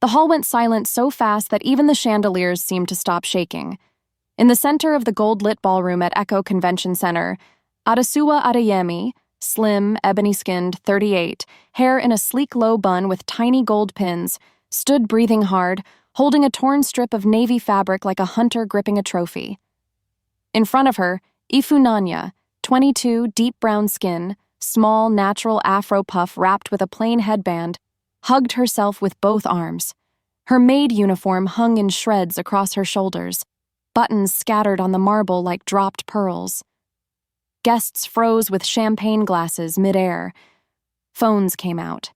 The hall went silent so fast that even the chandeliers seemed to stop shaking. In the center of the gold-lit ballroom at Echo Convention Center, Adasuwa Adeyemi, slim, ebony-skinned, 38, hair in a sleek low bun with tiny gold pins, stood breathing hard, holding a torn strip of navy fabric like a hunter gripping a trophy. In front of her, Ifunanya, 22, deep brown skin, small, natural afro puff wrapped with a plain headband, hugged herself with both arms. Her maid uniform hung in shreds across her shoulders, buttons scattered on the marble like dropped pearls. Guests froze with champagne glasses mid-air. Phones came out.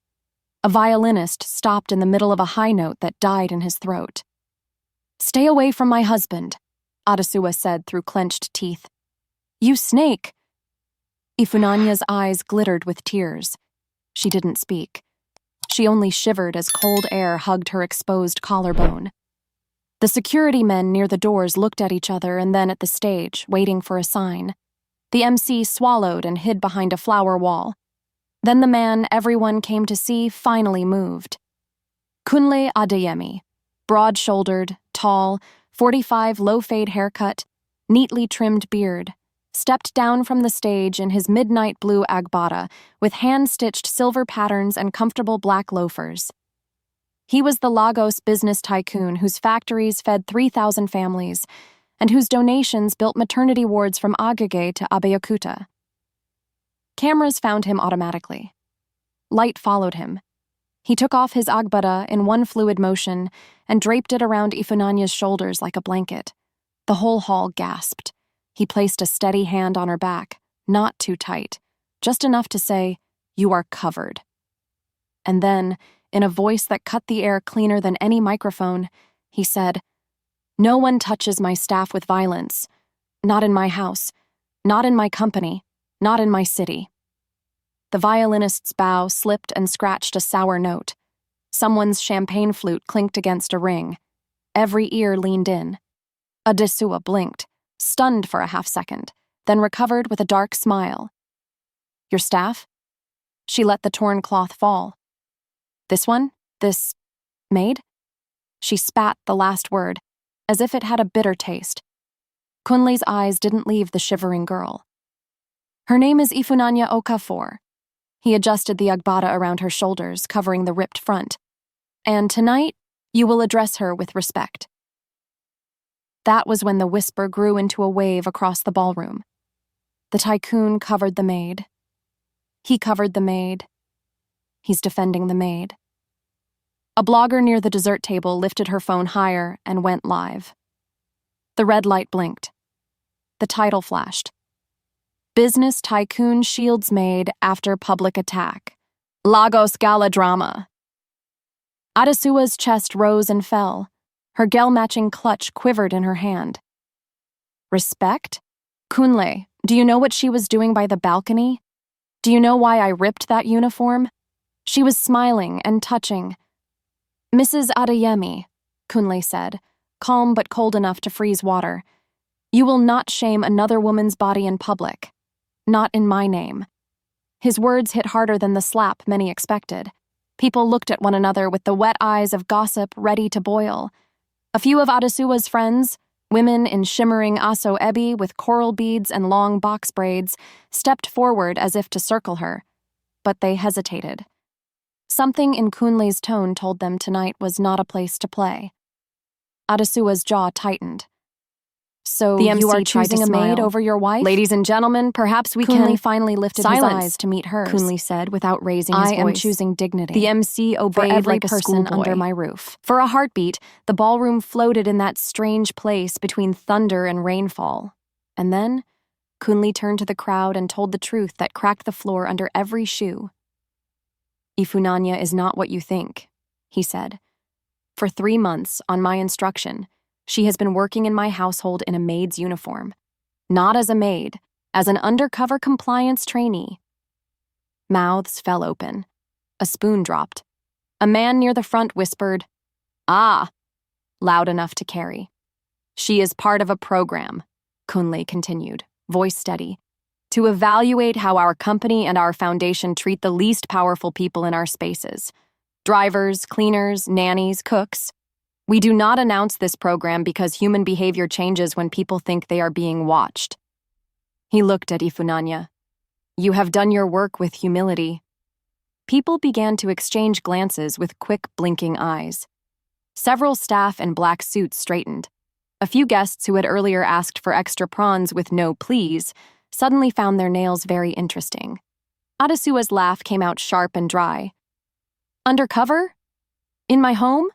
A violinist stopped in the middle of a high note that died in his throat. "Stay away from my husband," Adasuwa said through clenched teeth. "You snake!" Ifunanya's eyes glittered with tears. She didn't speak. She only shivered as cold air hugged her exposed collarbone. The security men near the doors looked at each other and then at the stage, waiting for a sign. The MC swallowed and hid behind a flower wall. Then the man everyone came to see finally moved. Kunle Adeyemi, broad-shouldered, tall, 45 low-fade haircut, neatly trimmed beard, stepped down from the stage in his midnight blue agbada with hand-stitched silver patterns and comfortable black loafers. He was the Lagos business tycoon whose factories fed 3,000 families and whose donations built maternity wards from Agege to Abeokuta. Cameras found him automatically. Light followed him. He took off his agbada in one fluid motion and draped it around Ifunanya's shoulders like a blanket. The whole hall gasped. He placed a steady hand on her back, not too tight, just enough to say, "You are covered." And then, in a voice that cut the air cleaner than any microphone, he said, "No one touches my staff with violence. Not in my house. Not in my company. Not in my city." The violinist's bow slipped and scratched a sour note. Someone's champagne flute clinked against a ring. Every ear leaned in. Adasuwa blinked, stunned for a half-second, then recovered with a dark smile. "Your staff?" She let the torn cloth fall. "This one? This maid?" She spat the last word, as if it had a bitter taste. Kunle's eyes didn't leave the shivering girl. "Her name is Ifunanya Okafor." He adjusted the agbada around her shoulders, covering the ripped front. "And tonight, you will address her with respect." That was when the whisper grew into a wave across the ballroom. The tycoon covered the maid. He covered the maid. He's defending the maid. A blogger near the dessert table lifted her phone higher and went live. The red light blinked. The title flashed. "Business Tycoon Shields Maid After Public Attack. Lagos Gala Drama." Adasuwa's chest rose and fell. Her gel-matching clutch quivered in her hand. "Respect? Kunle, do you know what she was doing by the balcony? Do you know why I ripped that uniform?" She was smiling and touching. "Mrs. Adeyemi," Kunle said, calm but cold enough to freeze water, "you will not shame another woman's body in public. Not in my name." His words hit harder than the slap many expected. People looked at one another with the wet eyes of gossip ready to boil. A few of Adasuwa's friends, women in shimmering aso ebi with coral beads and long box braids, stepped forward as if to circle her. But they hesitated. Something in Kunle's tone told them tonight was not a place to play. Adasuwa's jaw tightened. "So The MC you are tried to choosing a maid smile. over your wife? Ladies and gentlemen, perhaps we Kunle can..." finally lifted his eyes to meet hers. Kunle said without raising his "I voice. am choosing dignity." The MC for obeyed every like a person schoolboy. under my roof. For a heartbeat, the ballroom floated in that strange place between thunder and rainfall. And then, Kunle turned to the crowd and told the truth that cracked the floor under every shoe. "Ifunanya is not what you think," he said. "For 3 months, on my instruction, she has been working in my household in a maid's uniform. Not as a maid, as an undercover compliance trainee." Mouths fell open. A spoon dropped. A man near the front whispered, "Ah," loud enough to carry. "She is part of a program," Kunle continued, voice steady, "to evaluate how our company and our foundation treat the least powerful people in our spaces. Drivers, cleaners, nannies, cooks. We do not announce this program because human behavior changes when people think they are being watched. He looked at Ifunanya. You have done your work with humility. People began to exchange glances with quick, blinking eyes. Several staff in black suits straightened. A few guests who had earlier asked for extra prawns with no please suddenly found their nails very interesting. Adasua's laugh came out sharp and dry. Undercover? In my home?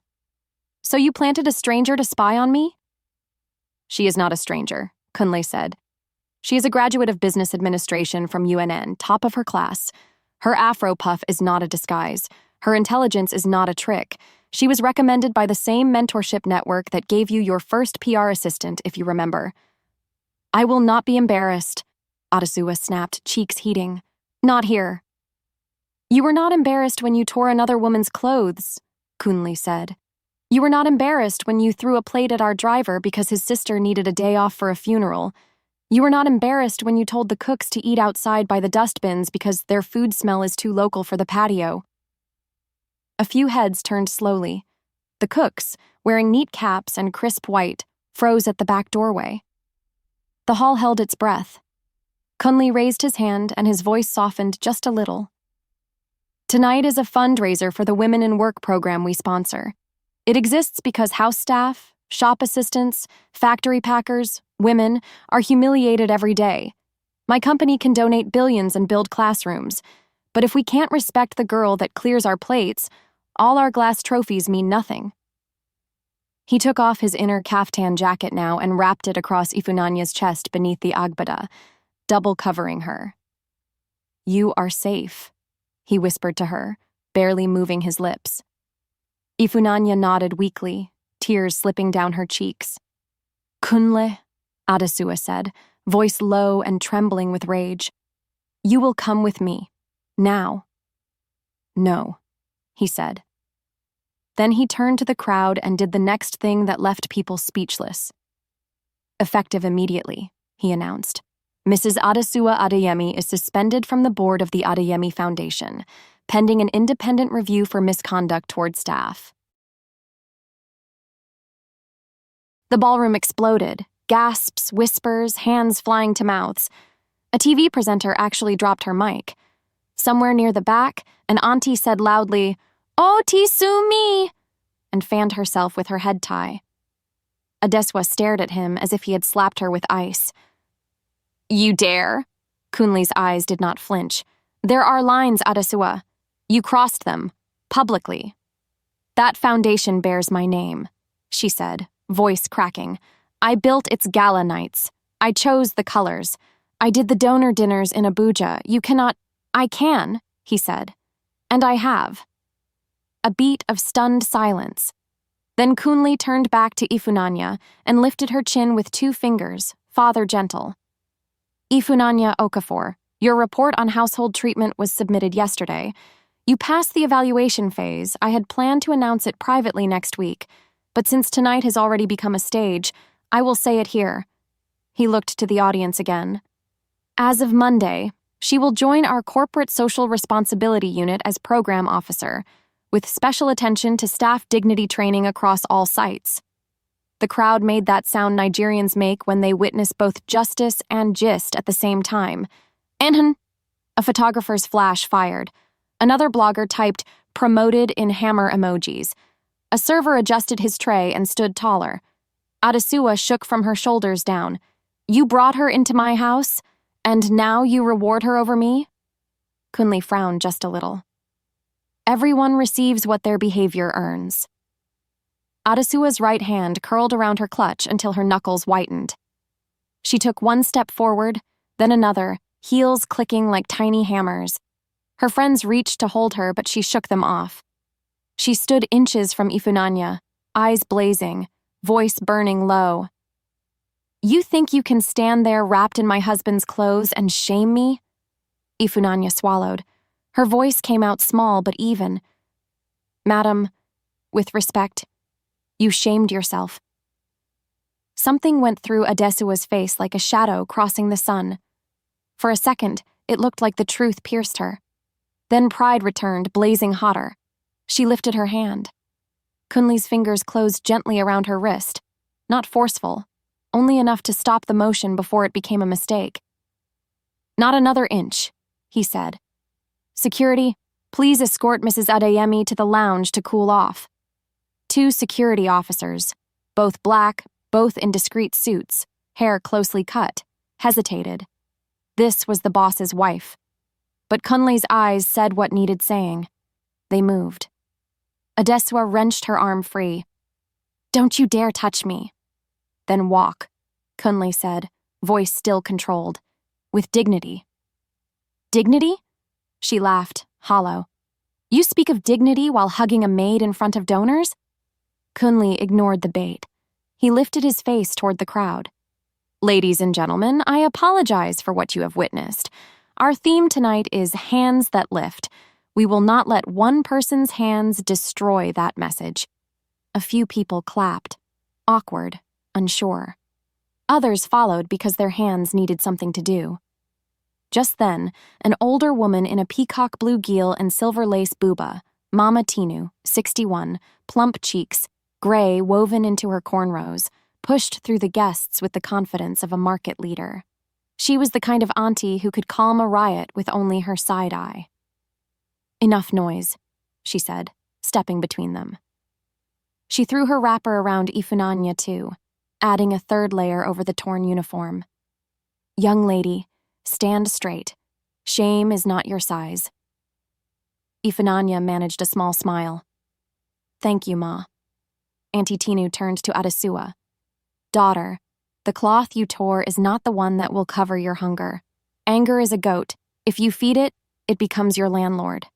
So you planted a stranger to spy on me? She is not a stranger, Kunle said. She is a graduate of business administration from UNN, top of her class. Her afro puff is not a disguise. Her intelligence is not a trick. She was recommended by the same mentorship network that gave you your first PR assistant, if you remember. I will not be embarrassed, Adasua snapped, cheeks heating. Not here. You were not embarrassed when you tore another woman's clothes, Kunle said. You were not embarrassed when you threw a plate at our driver because his sister needed a day off for a funeral. You were not embarrassed when you told the cooks to eat outside by the dustbins because their food smell is too local for the patio. A few heads turned slowly. The cooks, wearing neat caps and crisp white, froze at the back doorway. The hall held its breath. Kunle raised his hand and his voice softened just a little. Tonight is a fundraiser for the Women in Work program we sponsor. It exists because house staff, shop assistants, factory packers, women are humiliated every day. My company can donate billions and build classrooms, but if we can't respect the girl that clears our plates, all our glass trophies mean nothing. He took off his inner kaftan jacket now and wrapped it across Ifunanya's chest beneath the agbada, double covering her. You are safe, he whispered to her, barely moving his lips. Ifunanya nodded weakly, tears slipping down her cheeks. Kunle, Adasua said, voice low and trembling with rage. You will come with me. Now. No, he said. Then he turned to the crowd and did the next thing that left people speechless. Effective immediately, he announced. Mrs. Adasua Adeyemi is suspended from the board of the Adeyemi Foundation, pending an independent review for misconduct toward staff. The ballroom exploded, gasps, whispers, hands flying to mouths. A TV presenter actually dropped her mic. Somewhere near the back, an auntie said loudly, "Oh, Tisumi!" and fanned herself with her head tie. Adeswa stared at him as if he had slapped her with ice. You dare? Kunle's eyes did not flinch. There are lines, Adesua. You crossed them, publicly. That foundation bears my name, she said, voice cracking. I built its gala nights. I chose the colors. I did the donor dinners in Abuja. You cannot— I can, he said. And I have. A beat of stunned silence. Then Kunle turned back to Ifunanya and lifted her chin with 2 fingers, father gentle. Ifunanya Okafor, your report on household treatment was submitted yesterday. You passed the evaluation phase. I had planned to announce it privately next week, but since tonight has already become a stage, I will say it here. He looked to the audience again. As of Monday, she will join our corporate social responsibility unit as program officer, with special attention to staff dignity training across all sites. The crowd made that sound Nigerians make when they witness both justice and gist at the same time. Enhan! A photographer's flash fired. Another blogger typed, promoted in hammer emojis. A server adjusted his tray and stood taller. Adesua shook from her shoulders down. You brought her into my house, and now you reward her over me? Kunle frowned just a little. Everyone receives what their behavior earns. Adesua's right hand curled around her clutch until her knuckles whitened. She took 1 step forward, then another, heels clicking like tiny hammers. Her friends reached to hold her, but she shook them off. She stood inches from Ifunanya, eyes blazing, voice burning low. You think you can stand there wrapped in my husband's clothes and shame me? Ifunanya swallowed. Her voice came out small but even. Madam, with respect, you shamed yourself. Something went through Adesua's face like a shadow crossing the sun. For a second, it looked like the truth pierced her. Then pride returned, blazing hotter. She lifted her hand. Kunli's fingers closed gently around her wrist, not forceful, only enough to stop the motion before it became a mistake. "Not another inch," he said. "Security, please escort Mrs. Adeyemi to the lounge to cool off." Two security officers, both black, both in discreet suits, hair closely cut, hesitated. This was the boss's wife. But Kunli's eyes said what needed saying. They moved. Adesua wrenched her arm free. "Don't you dare touch me." "Then walk," Kunli said, voice still controlled, with dignity. "Dignity?" She laughed, hollow. "You speak of dignity while hugging a maid in front of donors?" Kunli ignored the bait. He lifted his face toward the crowd. "Ladies and gentlemen, I apologize for what you have witnessed. Our theme tonight is hands that lift. We will not let one person's hands destroy that message." A few people clapped, awkward, unsure. Others followed because their hands needed something to do. Just then, an older woman in a peacock blue gill and silver lace buba, Mama Tinu, 61, plump cheeks, gray woven into her cornrows, pushed through the guests with the confidence of a market leader. She was the kind of auntie who could calm a riot with only her side eye. "Enough noise," she said, stepping between them. She threw her wrapper around Ifunanya too, adding a third layer over the torn uniform. "Young lady, stand straight. Shame is not your size." Ifunanya managed a small smile. "Thank you, Ma." Auntie Tinu turned to Adesua. "Daughter, the cloth you tore is not the one that will cover your hunger. Anger is a goat. If you feed it, it becomes your landlord."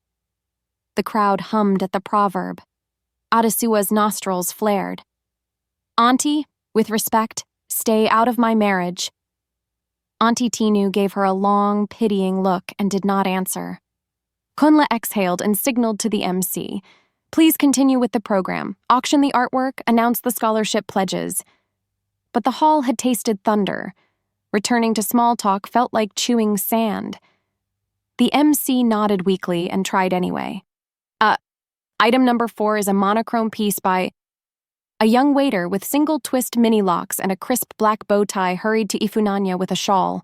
The crowd hummed at the proverb. Adesua's nostrils flared. "Auntie, with respect, stay out of my marriage." Auntie Tinu gave her a long, pitying look and did not answer. Kunla exhaled and signaled to the MC. "Please continue with the program. Auction the artwork, announce the scholarship pledges." But the hall had tasted thunder. Returning to small talk felt like chewing sand. The MC nodded weakly and tried anyway. Item number 4 is a monochrome piece by..." A young waiter with single twist mini locks and a crisp black bow tie hurried to Ifunanya with a shawl.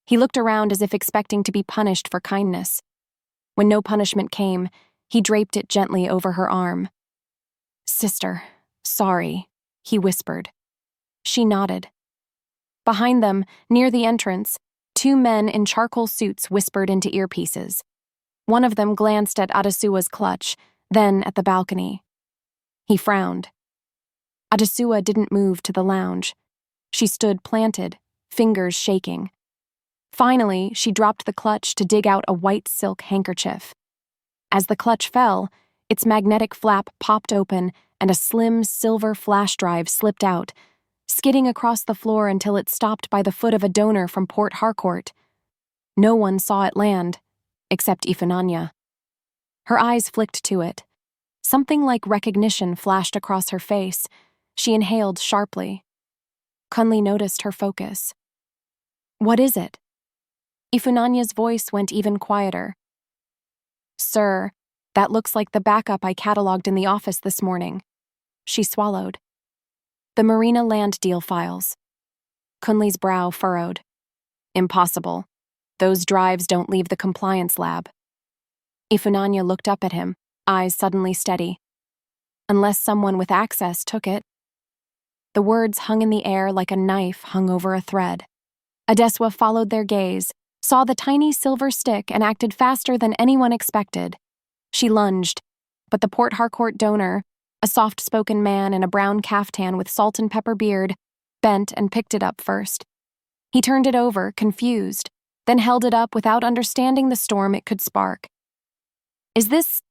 He looked around as if expecting to be punished for kindness. When no punishment came, he draped it gently over her arm. "Sister, sorry," he whispered. She nodded. Behind them, near the entrance, two men in charcoal suits whispered into earpieces. One of them glanced at Adesua's clutch, then at the balcony. He frowned. Adesua didn't move to the lounge. She stood planted, fingers shaking. Finally, she dropped the clutch to dig out a white silk handkerchief. As the clutch fell, its magnetic flap popped open and a slim silver flash drive slipped out, skidding across the floor until it stopped by the foot of a donor from Port Harcourt. No one saw it land, except Ifunanya. Her eyes flicked to it. Something like recognition flashed across her face. She inhaled sharply. Kunli noticed her focus. "What is it?" Ifunanya's voice went even quieter. "Sir, that looks like the backup I cataloged in the office this morning." She swallowed. "The Marina land deal files." Kunli's brow furrowed. "Impossible. Those drives don't leave the compliance lab." Ifunanya looked up at him, eyes suddenly steady. "Unless someone with access took it." The words hung in the air like a knife hung over a thread. Adesua followed their gaze, saw the tiny silver stick and acted faster than anyone expected. She lunged, but the Port Harcourt donor, a soft-spoken man in a brown caftan with salt and pepper beard, bent and picked it up first. He turned it over, confused, then held it up without understanding the storm it could spark. "Is this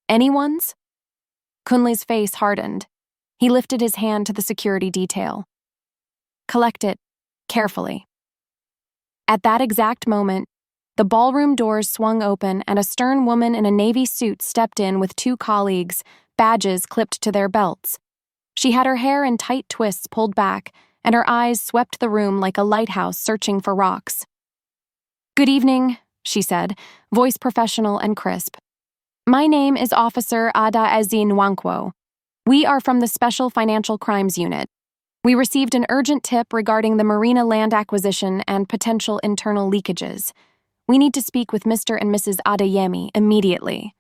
anyone's?" Kunli's face hardened. He lifted his hand to the security detail. "Collect it, carefully." At that exact moment, the ballroom doors swung open and a stern woman in a navy suit stepped in with two colleagues, badges clipped to their belts. She had her hair in tight twists pulled back, and her eyes swept the room like a lighthouse searching for rocks. "Good evening," she said, voice professional and crisp. My name is Officer Ada Ezin Nwankwo. We are from the Special Financial Crimes Unit. We received an urgent tip regarding the Marina land acquisition and potential internal leakages. We need to speak with Mr. and Mrs. Adeyemi immediately.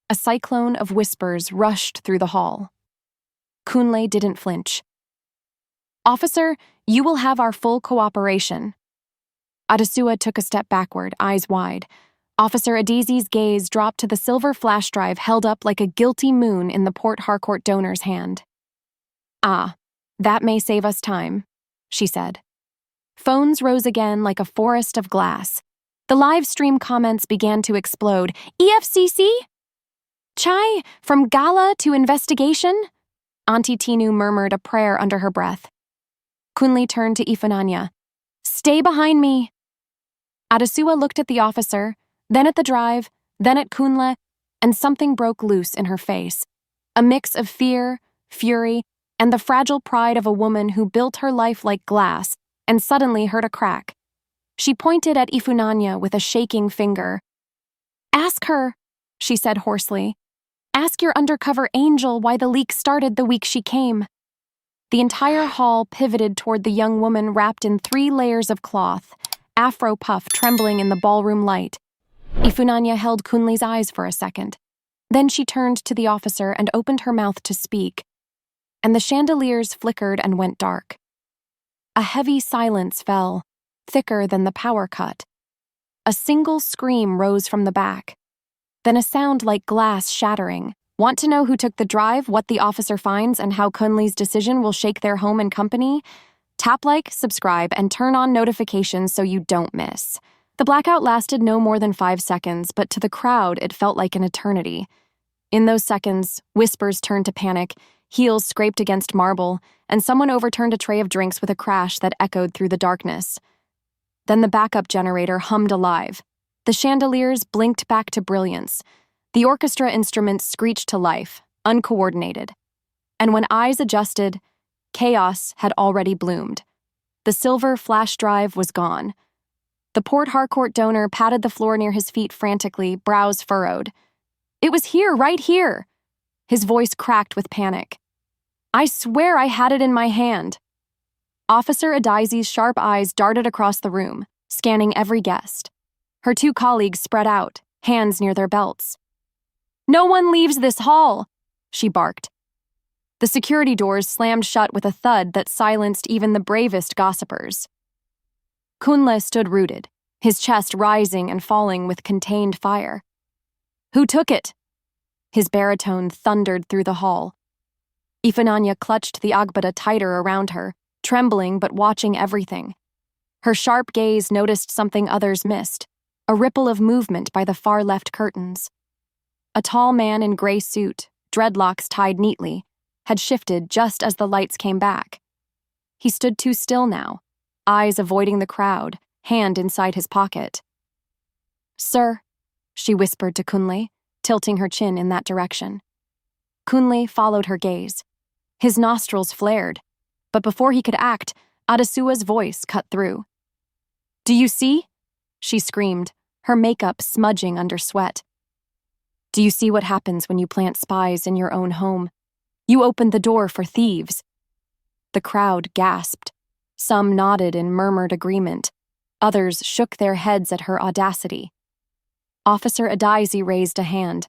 A cyclone of whispers rushed through the hall. Kunle didn't flinch. Officer, you will have our full cooperation. Adesua took a step backward, eyes wide. Officer Adizi's gaze dropped to the silver flash drive held up like a guilty moon in the Port Harcourt donor's hand. Ah, that may save us time, she said. Phones rose again like a forest of glass. The live stream comments began to explode. EFCC? Chai, from gala to investigation? Auntie Tinu murmured a prayer under her breath. Kunle turned to Ifunanya. Stay behind me. Adesua looked at the officer, then at the drive, then at Kunle, and something broke loose in her face. A mix of fear, fury, and the fragile pride of a woman who built her life like glass and suddenly heard a crack. She pointed at Ifunanya with a shaking finger. Ask her, she said hoarsely. Ask your undercover angel why the leak started the week she came. The entire hall pivoted toward the young woman wrapped in 3 layers of cloth, afro puff trembling in the ballroom light. Ifunanya held Kunle's eyes for a second. Then she turned to the officer and opened her mouth to speak. And the chandeliers flickered and went dark. A heavy silence fell, thicker than the power cut. A single scream rose from the back. Then a sound like glass shattering. Want to know who took the drive, what the officer finds, and how Kunle's decision will shake their home and company? Tap like, subscribe, and turn on notifications so you don't miss. The blackout lasted no more than 5 seconds, but to the crowd it felt like an eternity. In those seconds, whispers turned to panic, heels scraped against marble, and someone overturned a tray of drinks with a crash that echoed through the darkness. Then the backup generator hummed alive. The chandeliers blinked back to brilliance. The orchestra instruments screeched to life, uncoordinated. And when eyes adjusted, chaos had already bloomed. The silver flash drive was gone. The Port Harcourt donor patted the floor near his feet frantically, brows furrowed. It was here, right here. His voice cracked with panic. I swear I had it in my hand. Officer Adaizi's sharp eyes darted across the room, scanning every guest. Her 2 colleagues spread out, hands near their belts. No one leaves this hall, she barked. The security doors slammed shut with a thud that silenced even the bravest gossipers. Kunle stood rooted, his chest rising and falling with contained fire. Who took it? His baritone thundered through the hall. Ifunanya clutched the agbada tighter around her, trembling but watching everything. Her sharp gaze noticed something others missed, a ripple of movement by the far left curtains. A tall man in gray suit, dreadlocks tied neatly, had shifted just as the lights came back. He stood too still now, eyes avoiding the crowd, hand inside his pocket. Sir, she whispered to Kunle, tilting her chin in that direction. Kunle followed her gaze. His nostrils flared, but before he could act, Adesua's voice cut through. Do you see? She screamed, her makeup smudging under sweat. Do you see what happens when you plant spies in your own home? You opened the door for thieves. The crowd gasped. Some nodded in murmured agreement. Others shook their heads at her audacity. Officer Adaizi raised a hand.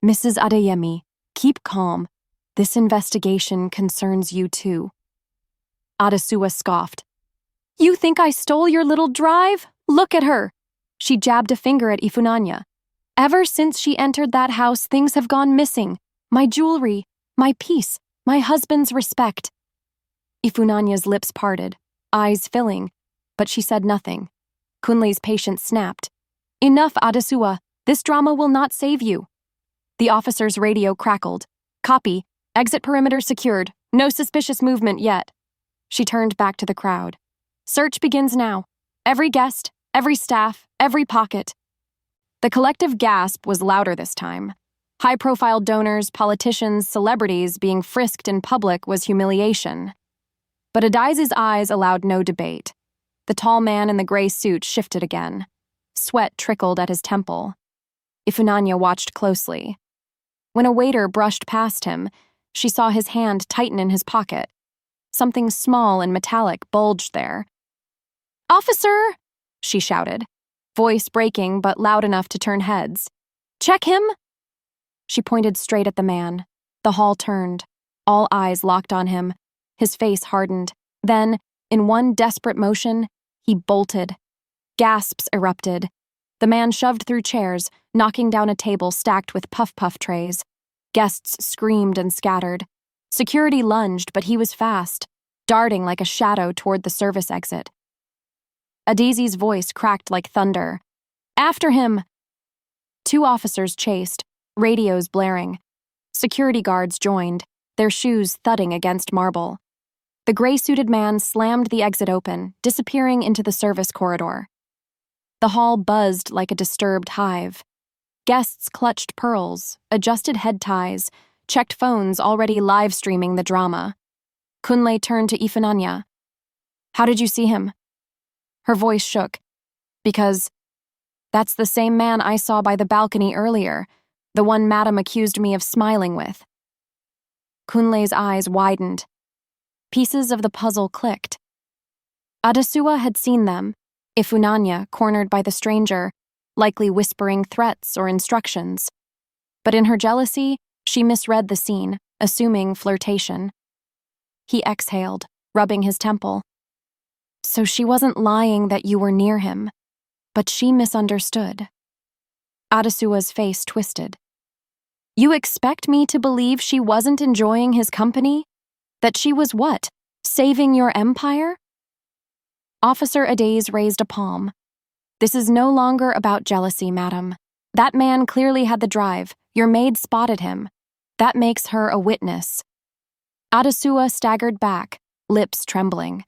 Mrs. Adeyemi, keep calm. This investigation concerns you too. Adesua scoffed. You think I stole your little drive? Look at her. She jabbed a finger at Ifunanya. Ever since she entered that house, things have gone missing. My jewelry, my peace, my husband's respect. Ifunanya's lips parted, eyes filling, but she said nothing. Kunle's patience snapped. Enough, Adesua. This drama will not save you. The officer's radio crackled. Copy. Exit perimeter secured. No suspicious movement yet. She turned back to the crowd. Search begins now. Every guest, every staff, every pocket. The collective gasp was louder this time. High-profile donors, politicians, celebrities being frisked in public was humiliation. But Adaizi's eyes allowed no debate. The tall man in the gray suit shifted again. Sweat trickled at his temple. Ifunanya watched closely. When a waiter brushed past him, she saw his hand tighten in his pocket. Something small and metallic bulged there. "Officer!" she shouted, voice breaking but loud enough to turn heads. "Check him!" She pointed straight at the man. The hall turned. All eyes locked on him. His face hardened. Then, in one desperate motion, he bolted. Gasps erupted. The man shoved through chairs, knocking down a table stacked with puff-puff trays. Guests screamed and scattered. Security lunged, but he was fast, darting like a shadow toward the service exit. Adesi's voice cracked like thunder. "After him!" 2 officers chased, radios blaring. Security guards joined, their shoes thudding against marble. The gray-suited man slammed the exit open, disappearing into the service corridor. The hall buzzed like a disturbed hive. Guests clutched pearls, adjusted head ties, checked phones already live-streaming the drama. Kunle turned to Ifunanya. "How did you see him?" Her voice shook. "Because that's the same man I saw by the balcony earlier, the one Madam accused me of smiling with." Kunle's eyes widened. Pieces of the puzzle clicked. Adesua had seen them, Ifunanya cornered by the stranger, likely whispering threats or instructions. But in her jealousy, she misread the scene, assuming flirtation. He exhaled, rubbing his temple. "So she wasn't lying that you were near him, but she misunderstood." Adesua's face twisted. "You expect me to believe she wasn't enjoying his company? That she was what? Saving your empire?" Officer Ades raised a palm. "This is no longer about jealousy, madam. That man clearly had the drive. Your maid spotted him. That makes her a witness." Adesua staggered back, lips trembling.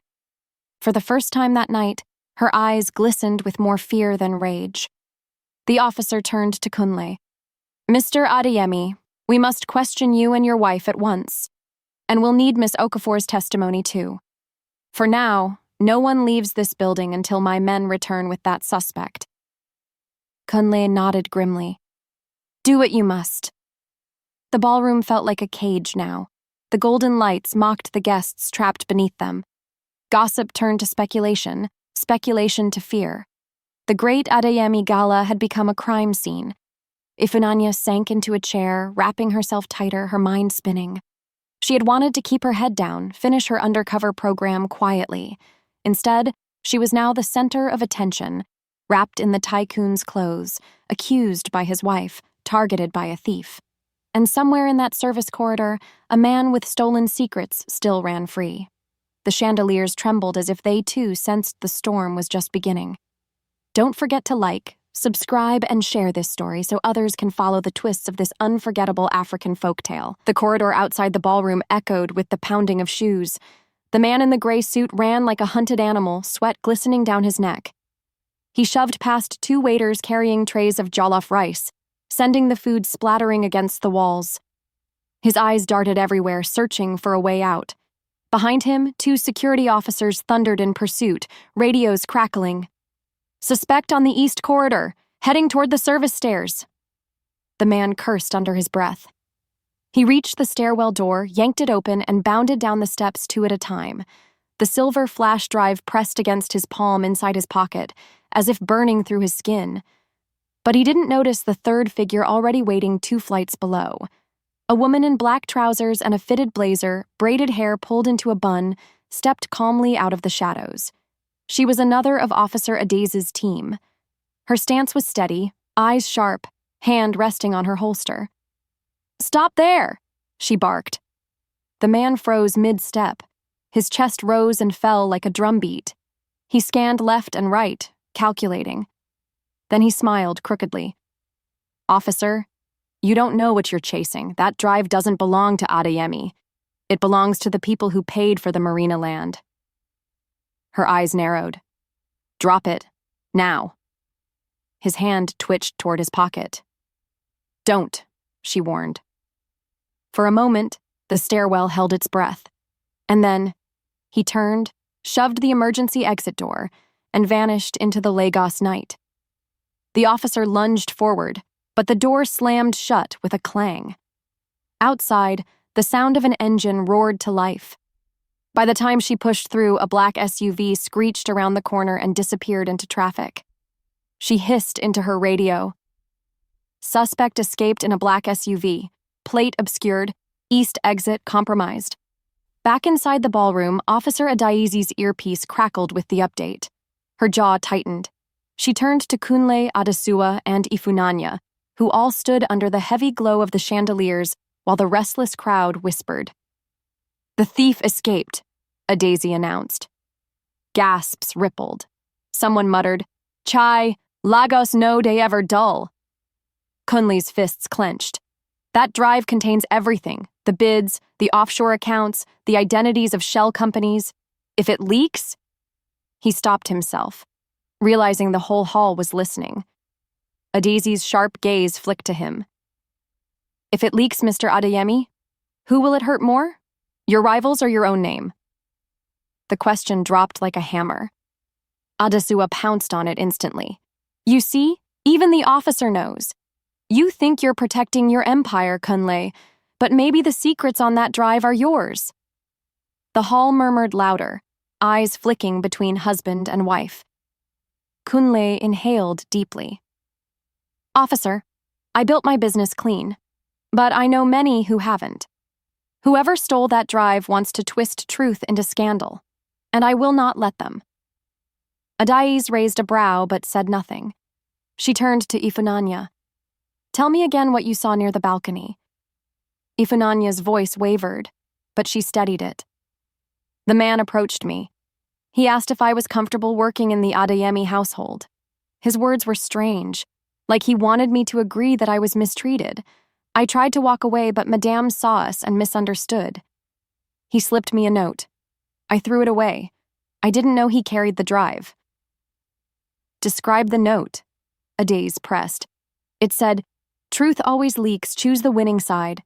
For the first time that night, her eyes glistened with more fear than rage. The officer turned to Kunle. "Mr. Adeyemi, we must question you and your wife at once. And we'll need Miss Okafor's testimony too. For now, no one leaves this building until my men return with that suspect." Kunle nodded grimly. "Do what you must." The ballroom felt like a cage now. The golden lights mocked the guests trapped beneath them. Gossip turned to speculation, speculation to fear. The great Adeyemi Gala had become a crime scene. Ifunanya sank into a chair, wrapping herself tighter, her mind spinning. She had wanted to keep her head down, finish her undercover program quietly. Instead, she was now the center of attention, wrapped in the tycoon's clothes, accused by his wife, targeted by a thief. And somewhere in that service corridor, a man with stolen secrets still ran free. The chandeliers trembled as if they too sensed the storm was just beginning. Don't forget to like, subscribe, and share this story so others can follow the twists of this unforgettable African folktale. The corridor outside the ballroom echoed with the pounding of shoes. The man in the gray suit ran like a hunted animal, sweat glistening down his neck. He shoved past 2 waiters carrying trays of jollof rice, sending the food splattering against the walls. His eyes darted everywhere, searching for a way out. Behind him, 2 security officers thundered in pursuit, radios crackling. "Suspect on the east corridor, heading toward the service stairs." The man cursed under his breath. He reached the stairwell door, yanked it open, and bounded down the steps 2 at a time. The silver flash drive pressed against his palm inside his pocket, as if burning through his skin. But he didn't notice the 3rd figure already waiting 2 flights below. A woman in black trousers and a fitted blazer, braided hair pulled into a bun, stepped calmly out of the shadows. She was another of Officer Ades's team. Her stance was steady, eyes sharp, hand resting on her holster. "Stop there!" she barked. The man froze mid-step. His chest rose and fell like a drumbeat. He scanned left and right, calculating. Then he smiled crookedly. "Officer, you don't know what you're chasing. That drive doesn't belong to Adeyemi. It belongs to the people who paid for the marina land." Her eyes narrowed. "Drop it. Now." His hand twitched toward his pocket. "Don't," she warned. For a moment, the stairwell held its breath. And then, he turned, shoved the emergency exit door, and vanished into the Lagos night. The officer lunged forward, but the door slammed shut with a clang. Outside, the sound of an engine roared to life. By the time she pushed through, a black SUV screeched around the corner and disappeared into traffic. She hissed into her radio. Suspect escaped in a black SUV. Plate obscured. East exit compromised. Back inside the ballroom, Officer Adaizi's earpiece crackled with the update. Her jaw tightened. She turned to Kunle, Adesua, and Ifunanya, who all stood under the heavy glow of the chandeliers while the restless crowd whispered. "The thief escaped," Adaizi announced. Gasps rippled. Someone muttered, "Chai, Lagos no de ever dull." Kunle's fists clenched. That drive contains everything, the bids, the offshore accounts, the identities of shell companies. If it leaks... He stopped himself, realizing the whole hall was listening. Adaizi's sharp gaze flicked to him. "If it leaks, Mr. Adeyemi, who will it hurt more? Your rivals or your own name?" The question dropped like a hammer. Adesua pounced on it instantly. "You see, even the officer knows. You think you're protecting your empire, Kunle, but maybe the secrets on that drive are yours." The hall murmured louder, eyes flicking between husband and wife. Kunle inhaled deeply. "Officer, I built my business clean, but I know many who haven't. Whoever stole that drive wants to twist truth into scandal, and I will not let them." Adaiz raised a brow but said nothing. She turned to Ifunanya. "Tell me again what you saw near the balcony." Ifunanya's voice wavered, but she steadied it. "The man approached me. He asked if I was comfortable working in the Adeyemi household. His words were strange, like he wanted me to agree that I was mistreated. I tried to walk away, but Madame saw us and misunderstood. He slipped me a note. I threw it away. I didn't know he carried the drive." "Describe the note," Adaiz pressed. It said, "Truth always leaks, choose the winning side."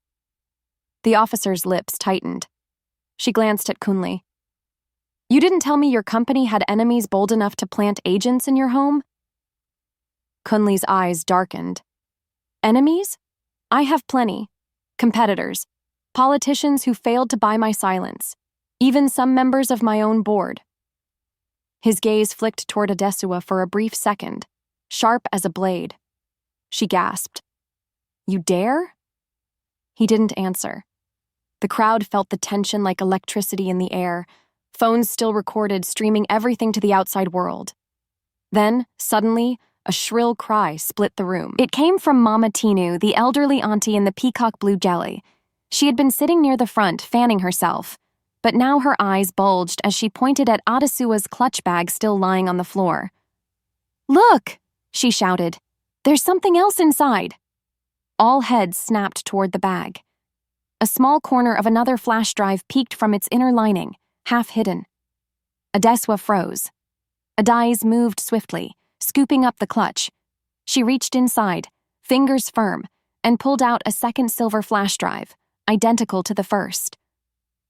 The officer's lips tightened. She glanced at Kunle. "You didn't tell me your company had enemies bold enough to plant agents in your home?" Kunle's eyes darkened. "Enemies? I have plenty. Competitors. Politicians who failed to buy my silence. Even some members of my own board." His gaze flicked toward Adesua for a brief second, sharp as a blade. She gasped. "You dare?" He didn't answer. The crowd felt the tension like electricity in the air, phones still recorded, streaming everything to the outside world. Then, suddenly, a shrill cry split the room. It came from Mama Tinu, the elderly auntie in the peacock blue jelly. She had been sitting near the front, fanning herself, but now her eyes bulged as she pointed at Adesua's clutch bag still lying on the floor. "Look!" she shouted. "There's something else inside." All heads snapped toward the bag. A small corner of another flash drive peeked from its inner lining, half hidden. Adesua froze. Adaiz moved swiftly, scooping up the clutch. She reached inside, fingers firm, and pulled out a second silver flash drive, identical to the first.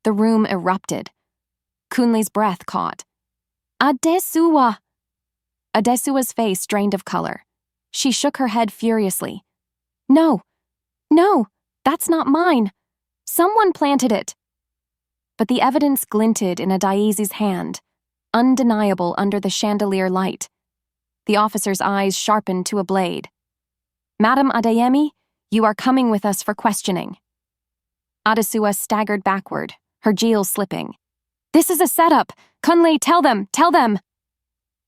The room erupted. Kunle's breath caught. "Adesua!" Adesua's face drained of color. She shook her head furiously. No, that's not mine. Someone planted it." But the evidence glinted in Adaizi's hand, undeniable under the chandelier light. The officer's eyes sharpened to a blade. "Madam Adeyemi, you are coming with us for questioning." Adesua staggered backward, her jewels slipping. "This is a setup! Kunle, tell them!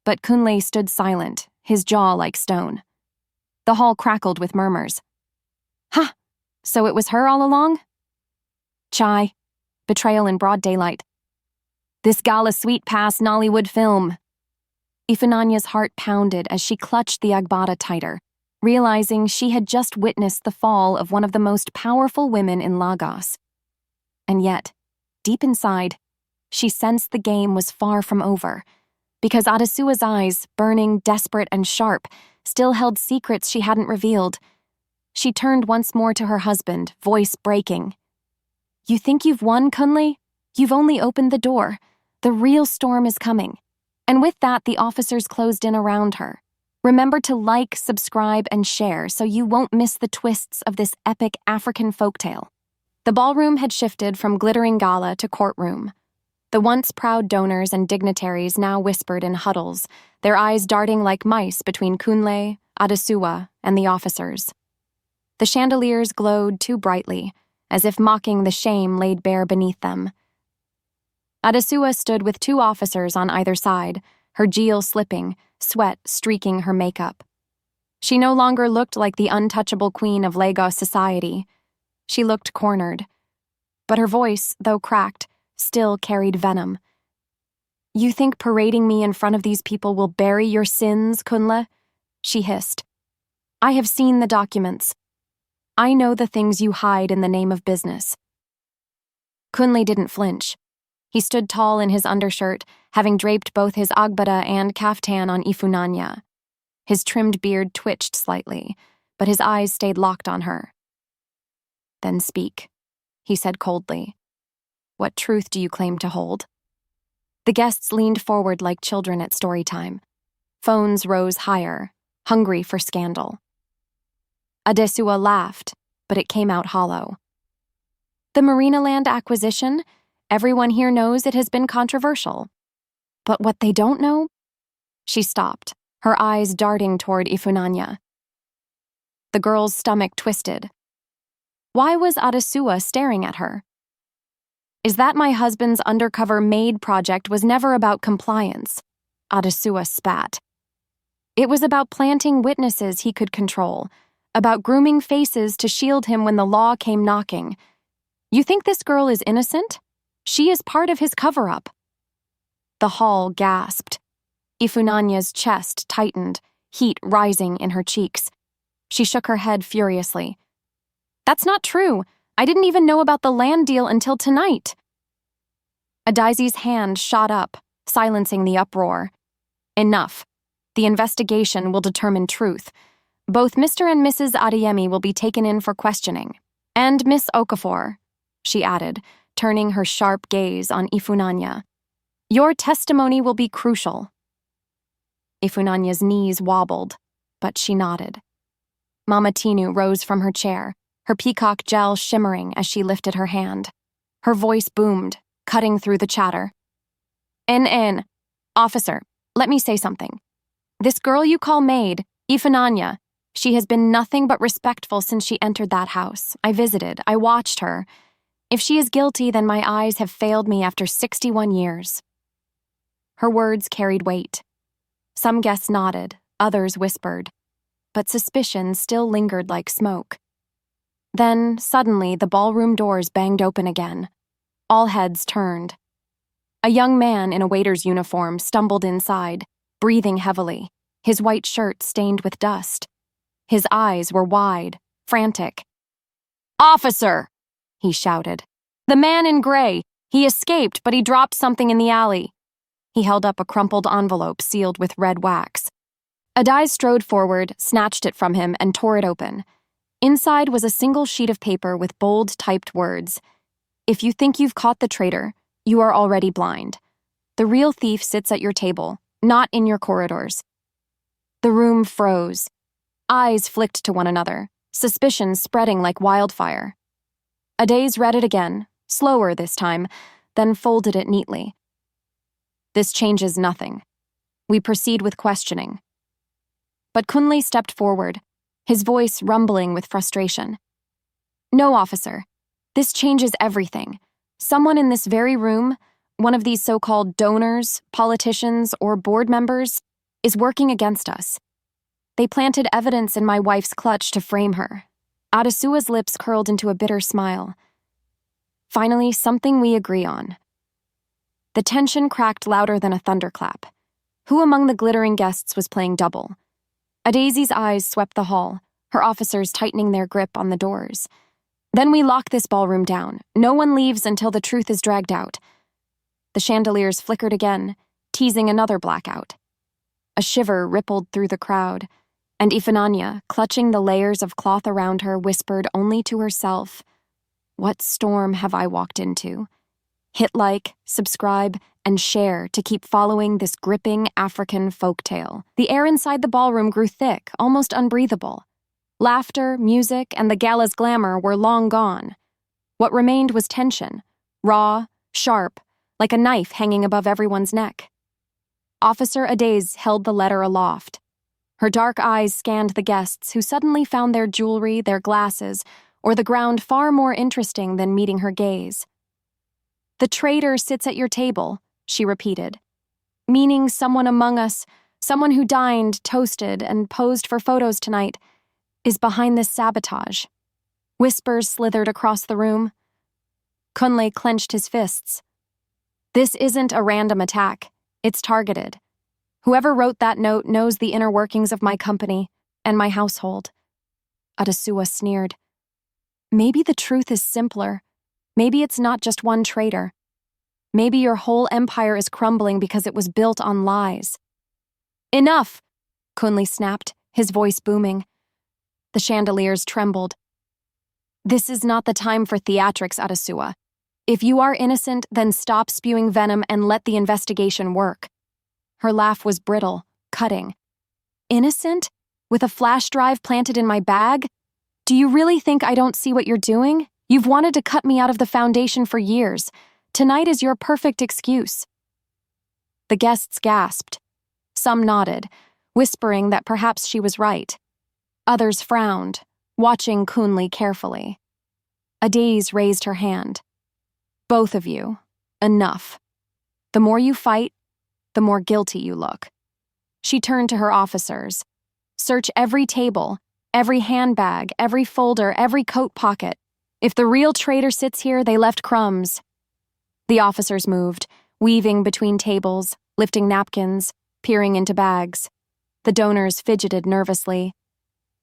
But Kunle stood silent, his jaw like stone. The hall crackled with murmurs. "Ha! So it was her all along?" "Chai. Betrayal in broad daylight. This gala sweet pass Nollywood film." Ifunanya's heart pounded as she clutched the agbada tighter, realizing she had just witnessed the fall of one of the most powerful women in Lagos. And yet, deep inside, she sensed the game was far from over, because Adesua's eyes, burning, desperate, and sharp, still held secrets she hadn't revealed. She turned once more to her husband, voice breaking. "You think you've won, Kunle? You've only opened the door. The real storm is coming." And with that, the officers closed in around her, Remember to like, subscribe, and share so you won't miss the twists of this epic African folktale. The ballroom had shifted from glittering gala to courtroom. The once proud donors and dignitaries now whispered in huddles, their eyes darting like mice between Kunle, Adesua, and the officers. The chandeliers glowed too brightly, as if mocking the shame laid bare beneath them. Adesua stood with 2 officers on either side, her jewel slipping, sweat streaking her makeup. She no longer looked like the untouchable queen of Lagos society. She looked cornered. But her voice, though cracked, still carried venom. "You think parading me in front of these people will bury your sins, Kunle?" she hissed. "I have seen the documents. I know the things you hide in the name of business." Kunle didn't flinch. He stood tall in his undershirt, having draped both his agbada and kaftan on Ifunanya. His trimmed beard twitched slightly, but his eyes stayed locked on her. "Then speak," he said coldly. "What truth do you claim to hold?" The guests leaned forward like children at story time. Phones rose higher, hungry for scandal. Adesua laughed, but it came out hollow. "The Marinaland acquisition? Everyone here knows it has been controversial. But what they don't know?" She stopped, her eyes darting toward Ifunanya. The girl's stomach twisted. Why was Adesua staring at her? "Is that my husband's undercover Maid project was never about compliance?" Adesua spat. "It was about planting witnesses he could control, about grooming faces to shield him when the law came knocking. You think this girl is innocent? She is part of his cover-up." The hall gasped. Ifunanya's chest tightened, heat rising in her cheeks. She shook her head furiously. "That's not true. I didn't even know about the land deal until tonight." Adaizi's hand shot up, silencing the uproar. "Enough. The investigation will determine truth. Both Mr. and Mrs. Adeyemi will be taken in for questioning. And Miss Okafor," she added, turning her sharp gaze on Ifunanya. "Your testimony will be crucial." Ifunanya's knees wobbled, but she nodded. Mama Tinu rose from her chair, her peacock gel shimmering as she lifted her hand. Her voice boomed, cutting through the chatter. "N. Officer, let me say something. This girl you call Maid, Ifunanya, she has been nothing but respectful since she entered that house. I visited, I watched her. If she is guilty, then my eyes have failed me after 61 years. Her words carried weight. Some guests nodded, others whispered, but suspicion still lingered like smoke. Then, suddenly, the ballroom doors banged open again. All heads turned. A young man in a waiter's uniform stumbled inside, breathing heavily, his white shirt stained with dust. His eyes were wide, frantic. "Officer!" he shouted. "The man in gray. He escaped, but he dropped something in the alley." He held up a crumpled envelope sealed with red wax. Adai strode forward, snatched it from him, and tore it open. Inside was a single sheet of paper with bold typed words. "If you think you've caught the traitor, you are already blind. The real thief sits at your table, not in your corridors." The room froze. Eyes flicked to one another, suspicion spreading like wildfire. Adais read it again, slower this time, then folded it neatly. "This changes nothing. We proceed with questioning." But Kunle stepped forward, his voice rumbling with frustration. "No, officer. This changes everything. Someone in this very room, one of these so-called donors, politicians, or board members, is working against us. They planted evidence in my wife's clutch to frame her." Adesua's lips curled into a bitter smile. "Finally, something we agree on." The tension cracked louder than a thunderclap. Who among the glittering guests was playing double? Adaizi's eyes swept the hall, her officers tightening their grip on the doors. "Then we lock this ballroom down. No one leaves until the truth is dragged out." The chandeliers flickered again, teasing another blackout. A shiver rippled through the crowd, and Ifunanya, clutching the layers of cloth around her, whispered only to herself, "What storm have I walked into? Hit like, subscribe, and share to keep following this gripping African folktale. The air inside the ballroom grew thick, almost unbreathable. Laughter, music, and the gala's glamour were long gone. What remained was tension, raw, sharp, like a knife hanging above everyone's neck. Officer Adaze held the letter aloft. Her dark eyes scanned the guests, who suddenly found their jewelry, their glasses, or the ground far more interesting than meeting her gaze. "The traitor sits at your table," she repeated, "meaning someone among us, someone who dined, toasted, and posed for photos tonight, is behind this sabotage." Whispers slithered across the room. Kunle clenched his fists. "This isn't a random attack. It's targeted. Whoever wrote that note knows the inner workings of my company and my household." Adesua sneered. "Maybe the truth is simpler. Maybe it's not just one traitor. Maybe your whole empire is crumbling because it was built on lies." "Enough!" Kunle snapped, his voice booming. The chandeliers trembled. "This is not the time for theatrics, Adesua. If you are innocent, then stop spewing venom and let the investigation work." Her laugh was brittle, cutting. "Innocent? With a flash drive planted in my bag? Do you really think I don't see what you're doing? You've wanted to cut me out of the Foundation for years. Tonight is your perfect excuse." The guests gasped. Some nodded, whispering that perhaps she was right. Others frowned, watching Kunle carefully. Adaze raised her hand. "Both of you, enough. The more you fight, the more guilty you look." She turned to her officers. "Search every table, every handbag, every folder, every coat pocket. If the real traitor sits here, they left crumbs." The officers moved, weaving between tables, lifting napkins, peering into bags. The donors fidgeted nervously.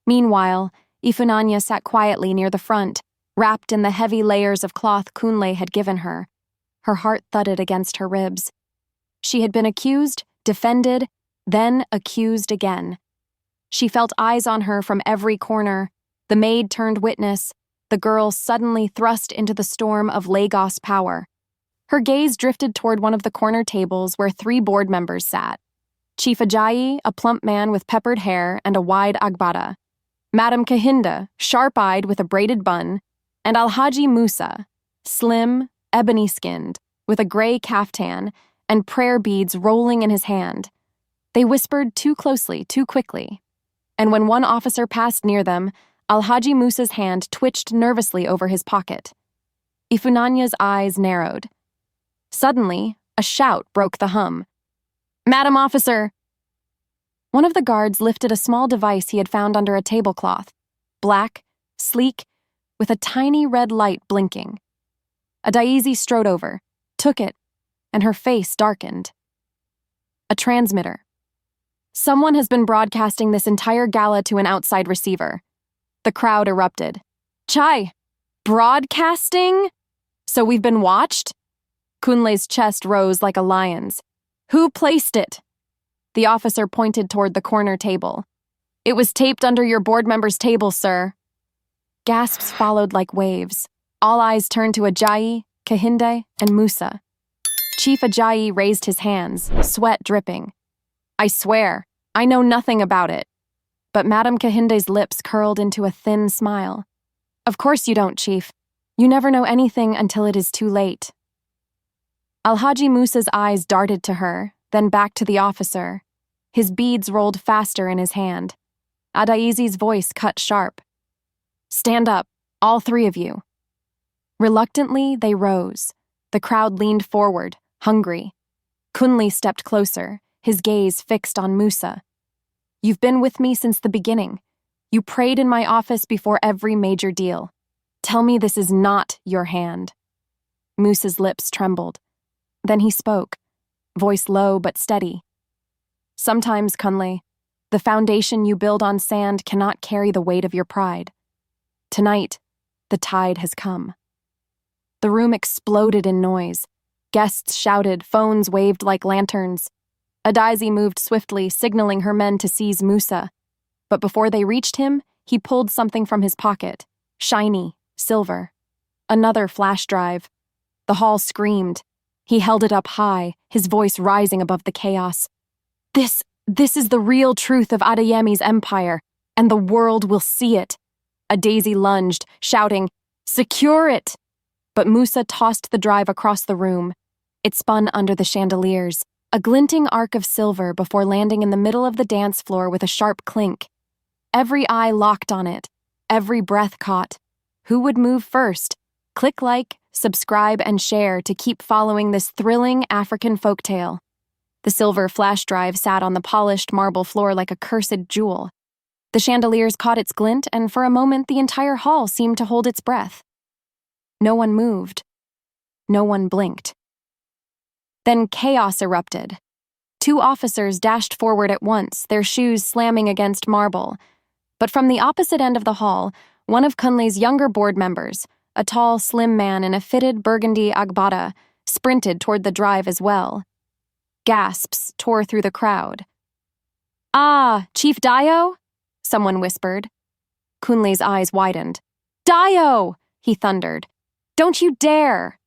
Meanwhile, Ifunanya sat quietly near the front, wrapped in the heavy layers of cloth Kunle had given her. Her heart thudded against her ribs. She had been accused, defended, then accused again. She felt eyes on her from every corner. The maid turned witness, the girl suddenly thrust into the storm of Lagos power. Her gaze drifted toward one of the corner tables where 3 board members sat. Chief Ajayi, a plump man with peppered hair and a wide agbada. Madam Kahinda, sharp-eyed with a braided bun, and Alhaji Musa, slim, ebony-skinned, with a gray caftan and prayer beads rolling in his hand. They whispered too closely, too quickly, and when one officer passed near them, Alhaji Musa's hand twitched nervously over his pocket. Ifunanya's eyes narrowed. Suddenly, a shout broke the hum. "Madam Officer!" One of the guards lifted a small device he had found under a tablecloth, black, sleek, with a tiny red light blinking. Adaizi strode over, took it, and her face darkened. A transmitter. Someone has been broadcasting this entire gala to an outside receiver. The crowd erupted. "Chai! Broadcasting? So we've been watched?" Kunle's chest rose like a lion's. "Who placed it?" The officer pointed toward the corner table. "It was taped under your board member's table, sir." Gasps followed like waves. All eyes turned to Ajayi, Kahinde, and Musa. Chief Ajayi raised his hands, sweat dripping. "I swear, I know nothing about it." But Madam Kahinde's lips curled into a thin smile. "Of course you don't, Chief. You never know anything until it is too late." Alhaji Musa's eyes darted to her, then back to the officer. His beads rolled faster in his hand. Adaizi's voice cut sharp. "Stand up, all 3 of you." Reluctantly, they rose. The crowd leaned forward, hungry. Kunle stepped closer, his gaze fixed on Musa. "You've been with me since the beginning. You prayed in my office before every major deal. Tell me this is not your hand." Musa's lips trembled. Then he spoke, voice low but steady. "Sometimes, Kunle, the foundation you build on sand cannot carry the weight of your pride. Tonight, the tide has come." The room exploded in noise. Guests shouted, phones waved like lanterns. Adaizi moved swiftly, signaling her men to seize Musa. But before they reached him, he pulled something from his pocket, shiny, silver. Another flash drive. The hall screamed. He held it up high, his voice rising above the chaos. This is the real truth of Adeyemi's empire, and the world will see it. A daisy lunged, shouting, "Secure it!" But Musa tossed the drive across the room. It spun under the chandeliers, a glinting arc of silver before landing in the middle of the dance floor with a sharp clink. Every eye locked on it, every breath caught. Who would move first? Click like, subscribe, and share to keep following this thrilling African folktale. The silver flash drive sat on the polished marble floor like a cursed jewel. The chandeliers caught its glint, and for a moment the entire hall seemed to hold its breath. No one moved. No one blinked. Then chaos erupted. 2 officers dashed forward at once, their shoes slamming against marble. But from the opposite end of the hall, one of Kunle's younger board members, a tall, slim man in a fitted burgundy agbada, sprinted toward the drive as well. Gasps tore through the crowd. "Ah, Chief Dio?" someone whispered. Kunle's eyes widened. "Dio!" he thundered. "Don't you dare!"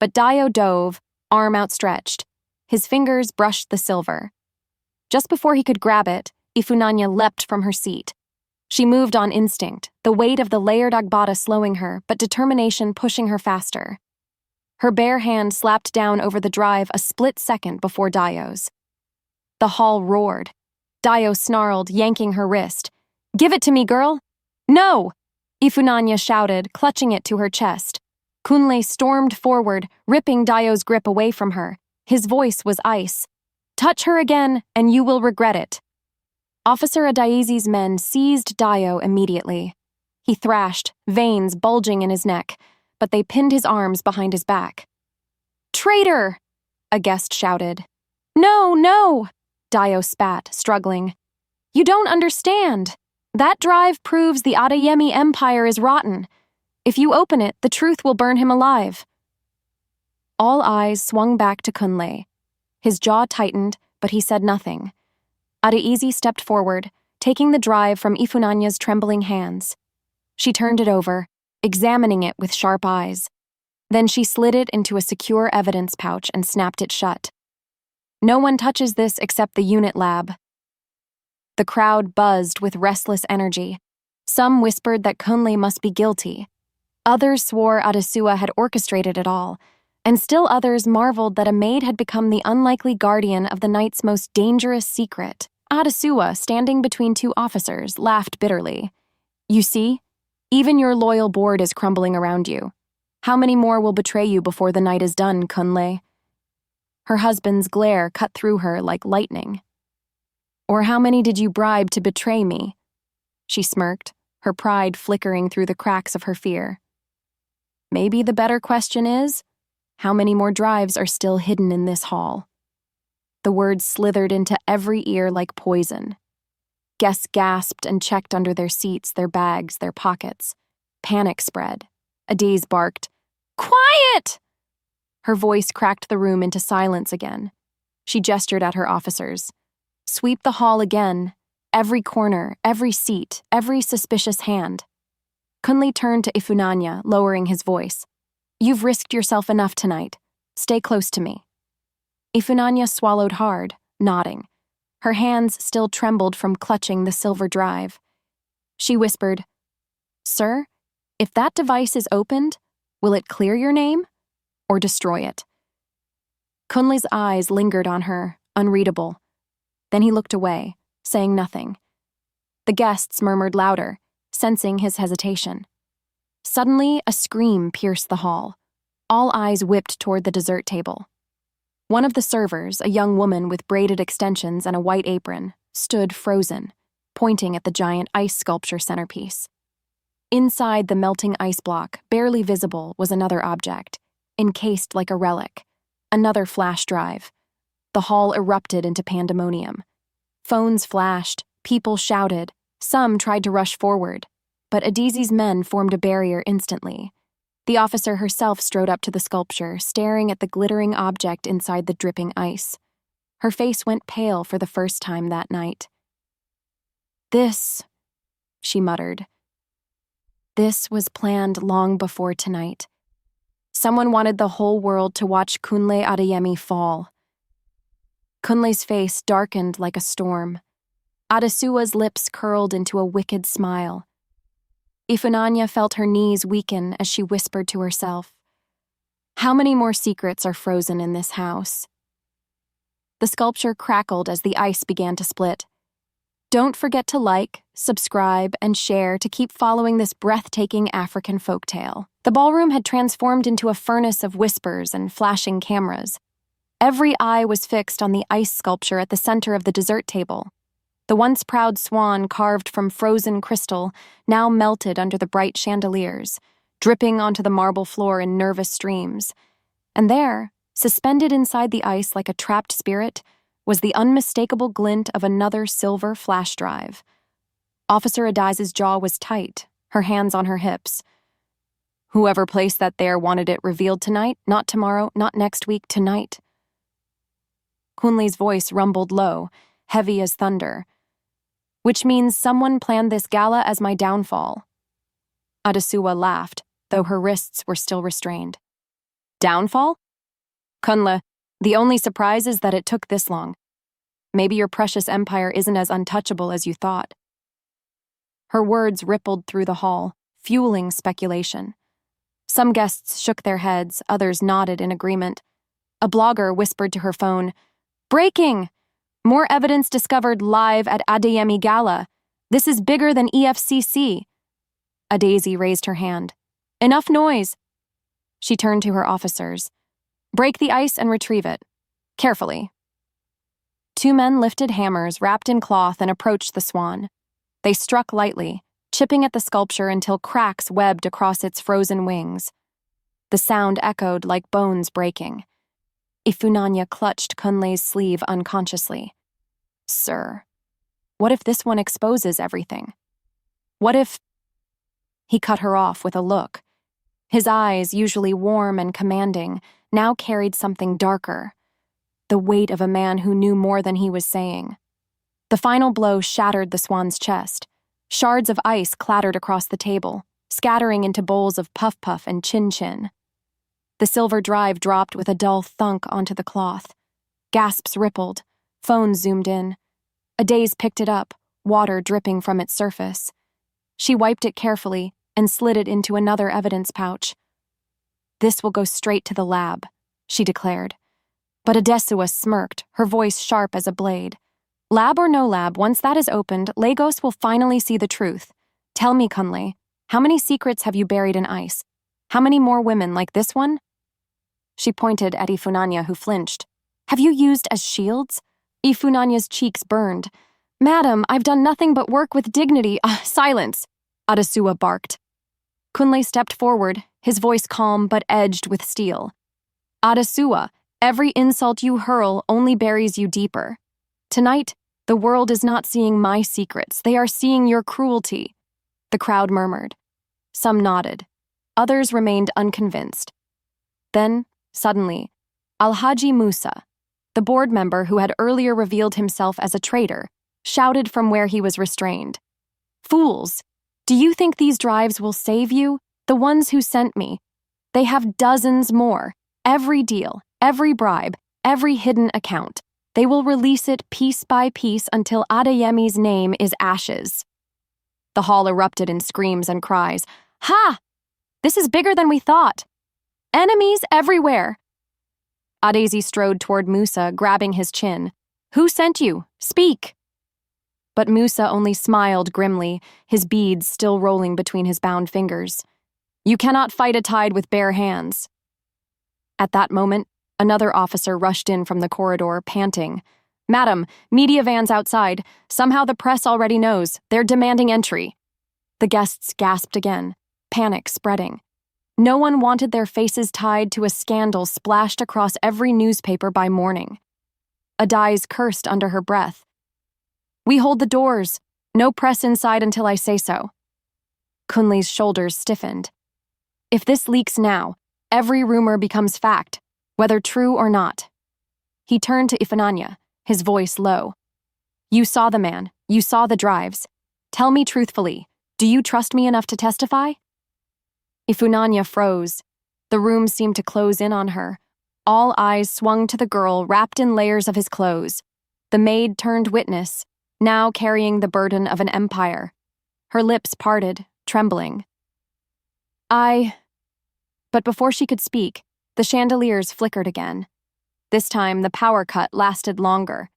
But Dio dove, arm outstretched. His fingers brushed the silver. Just before he could grab it, Ifunanya leapt from her seat. She moved on instinct, the weight of the layered agbada slowing her, but determination pushing her faster. Her bare hand slapped down over the drive a split second before Dio's. The hall roared. Dio snarled, yanking her wrist. "Give it to me, girl!" "No!" Ifunanya shouted, clutching it to her chest. Kunle stormed forward, ripping Dio's grip away from her. His voice was ice. "Touch her again, and you will regret it." Officer Adaizi's men seized Dio immediately. He thrashed, veins bulging in his neck, but they pinned his arms behind his back. "Traitor!" a guest shouted. "No, no!" Dio spat, struggling. "You don't understand. That drive proves the Adeyemi Empire is rotten. If you open it, the truth will burn him alive." All eyes swung back to Kunle. His jaw tightened, but he said nothing. Adaizi stepped forward, taking the drive from Ifunanya's trembling hands. She turned it over, examining it with sharp eyes. Then she slid it into a secure evidence pouch and snapped it shut. "No one touches this except the unit lab." The crowd buzzed with restless energy. Some whispered that Kunle must be guilty. Others swore Adesua had orchestrated it all, and still others marveled that a maid had become the unlikely guardian of the night's most dangerous secret. Adesua, standing between 2 officers, laughed bitterly. "You see? Even your loyal board is crumbling around you. How many more will betray you before the night is done, Kunle?" Her husband's glare cut through her like lightning. "Or how many did you bribe to betray me?" She smirked, her pride flickering through the cracks of her fear. "Maybe the better question is, how many more drives are still hidden in this hall?" The words slithered into every ear like poison. Guests gasped and checked under their seats, their bags, their pockets. Panic spread. Adaiz barked, "Quiet!" Her voice cracked the room into silence again. She gestured at her officers. "Sweep the hall again. Every corner, every seat, every suspicious hand." Kunle turned to Ifunanya, lowering his voice. "You've risked yourself enough tonight. Stay close to me." Ifunanya swallowed hard, nodding. Her hands still trembled from clutching the silver drive. She whispered, "Sir, if that device is opened, will it clear your name or destroy it?" Kunle's eyes lingered on her, unreadable. Then he looked away, saying nothing. The guests murmured louder, sensing his hesitation. Suddenly, a scream pierced the hall. All eyes whipped toward the dessert table. One of the servers, a young woman with braided extensions and a white apron, stood frozen, pointing at the giant ice sculpture centerpiece. Inside the melting ice block, barely visible, was another object, encased like a relic, another flash drive. The hall erupted into pandemonium. Phones flashed, people shouted, some tried to rush forward, but Adizi's men formed a barrier instantly. The officer herself strode up to the sculpture, staring at the glittering object inside the dripping ice. Her face went pale for the first time that night. "This," she muttered. "This was planned long before tonight. Someone wanted the whole world to watch Kunle Adeyemi fall. Kunle's face darkened like a storm. Adesuwa's lips curled into a wicked smile. Ifunanya felt her knees weaken as she whispered to herself, "How many more secrets are frozen in this house?" The sculpture crackled as the ice began to split. Don't forget to like, subscribe, and share to keep following this breathtaking African folktale. The ballroom had transformed into a furnace of whispers and flashing cameras. Every eye was fixed on the ice sculpture at the center of the dessert table. The once proud swan carved from frozen crystal now melted under the bright chandeliers, dripping onto the marble floor in nervous streams. And there, suspended inside the ice like a trapped spirit, was the unmistakable glint of another silver flash drive. Officer Adai's jaw was tight, her hands on her hips. Whoever placed that there wanted it revealed tonight, not tomorrow, not next week, tonight. Kunle's voice rumbled low, heavy as thunder. Which means someone planned this gala as my downfall. Adesuwa laughed, though her wrists were still restrained. Downfall? Kunle, the only surprise is that it took this long. Maybe your precious empire isn't as untouchable as you thought. Her words rippled through the hall, fueling speculation. Some guests shook their heads, others nodded in agreement. A blogger whispered to her phone, "Breaking! More evidence discovered live at Adeyemi Gala. This is bigger than EFCC." A daisy raised her hand. "Enough noise." She turned to her officers. "Break the ice and retrieve it. Carefully." Two men lifted hammers wrapped in cloth and approached the swan. They struck lightly, chipping at the sculpture until cracks webbed across its frozen wings. The sound echoed like bones breaking. Ifunanya clutched Kunle's sleeve unconsciously. "Sir, what if this one exposes everything? What if—" He cut her off with a look. His eyes, usually warm and commanding, now carried something darker. The weight of a man who knew more than he was saying. The final blow shattered the swan's chest. Shards of ice clattered across the table, scattering into bowls of puff-puff and chin-chin. The silver drive dropped with a dull thunk onto the cloth. Gasps rippled. Phones zoomed in. Adais picked it up, water dripping from its surface. She wiped it carefully and slid it into another evidence pouch. "This will go straight to the lab," she declared. But Adesuwa smirked, her voice sharp as a blade. "Lab or no lab, once that is opened, Lagos will finally see the truth. Tell me, Kunle, how many secrets have you buried in ice? How many more women like this one?" She pointed at Ifunanya, who flinched. "Have you used as shields?" Ifunanya's cheeks burned. "Madam, I've done nothing but work with dignity." Silence, Adesuwa barked. Kunle stepped forward, his voice calm but edged with steel. "Adesuwa, every insult you hurl only buries you deeper. Tonight, the world is not seeing my secrets, they are seeing your cruelty." The crowd murmured. Some nodded. Others remained unconvinced. Then, suddenly, Alhaji Musa, the board member who had earlier revealed himself as a traitor, shouted from where he was restrained. "Fools! Do you think these drives will save you? The ones who sent me. They have dozens more. Every deal, every bribe, every hidden account. They will release it piece by piece until Adeyemi's name is ashes." The hall erupted in screams and cries. "Ha! This is bigger than we thought. Enemies everywhere." Adesi strode toward Musa, grabbing his chin. "Who sent you? Speak!" But Musa only smiled grimly, his beads still rolling between his bound fingers. "You cannot fight a tide with bare hands." At that moment, another officer rushed in from the corridor, panting. "Madam, media vans outside. Somehow the press already knows. They're demanding entry." The guests gasped again, panic spreading. No one wanted their faces tied to a scandal splashed across every newspaper by morning. Adais cursed under her breath. "We hold the doors. No press inside until I say so." Kunle's shoulders stiffened. If this leaks now, every rumor becomes fact, whether true or not. He turned to Ifunanya, his voice low. "You saw the man. You saw the drives. Tell me truthfully, do you trust me enough to testify?" Ifunanya froze. The room seemed to close in on her. All eyes swung to the girl wrapped in layers of his clothes. The maid turned witness, now carrying the burden of an empire. Her lips parted, trembling. But before she could speak, the chandeliers flickered again. This time, the power cut lasted longer.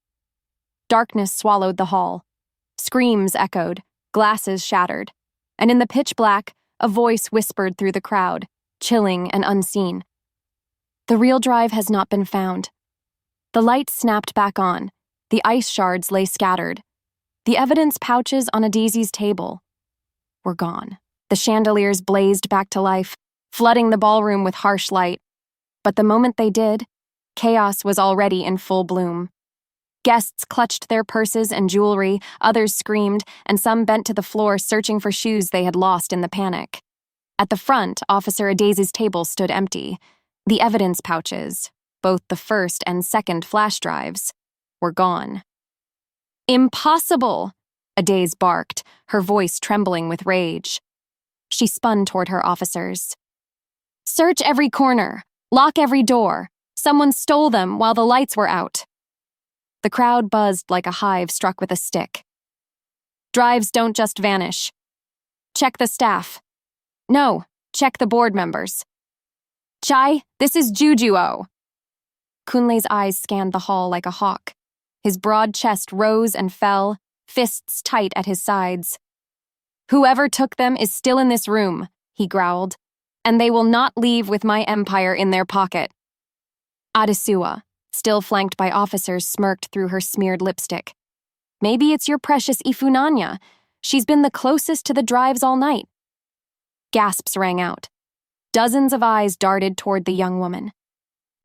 Darkness swallowed the hall. Screams echoed, glasses shattered, and in the pitch black, a voice whispered through the crowd, chilling and unseen. The real drive has not been found. The lights snapped back on. The ice shards lay scattered. The evidence pouches on a Daisy's table were gone. The chandeliers blazed back to life, flooding the ballroom with harsh light. But the moment they did, chaos was already in full bloom. Guests clutched their purses and jewelry, others screamed, and some bent to the floor searching for shoes they had lost in the panic. At the front, Officer Adaise's table stood empty. The evidence pouches, both the first and second flash drives, were gone. "Impossible!" Adaise barked, her voice trembling with rage. She spun toward her officers. "Search every corner. Lock every door. Someone stole them while the lights were out." The crowd buzzed like a hive struck with a stick. "Drives don't just vanish. Check the staff. No, check the board members. Chai, this is Jujuo." Kunlei's eyes scanned the hall like a hawk. His broad chest rose and fell, fists tight at his sides. "Whoever took them is still in this room," he growled, "and they will not leave with my empire in their pocket." Adesua, still flanked by officers, smirked through her smeared lipstick. "Maybe it's your precious Ifunanya. She's been the closest to the drives all night." Gasps rang out. Dozens of eyes darted toward the young woman.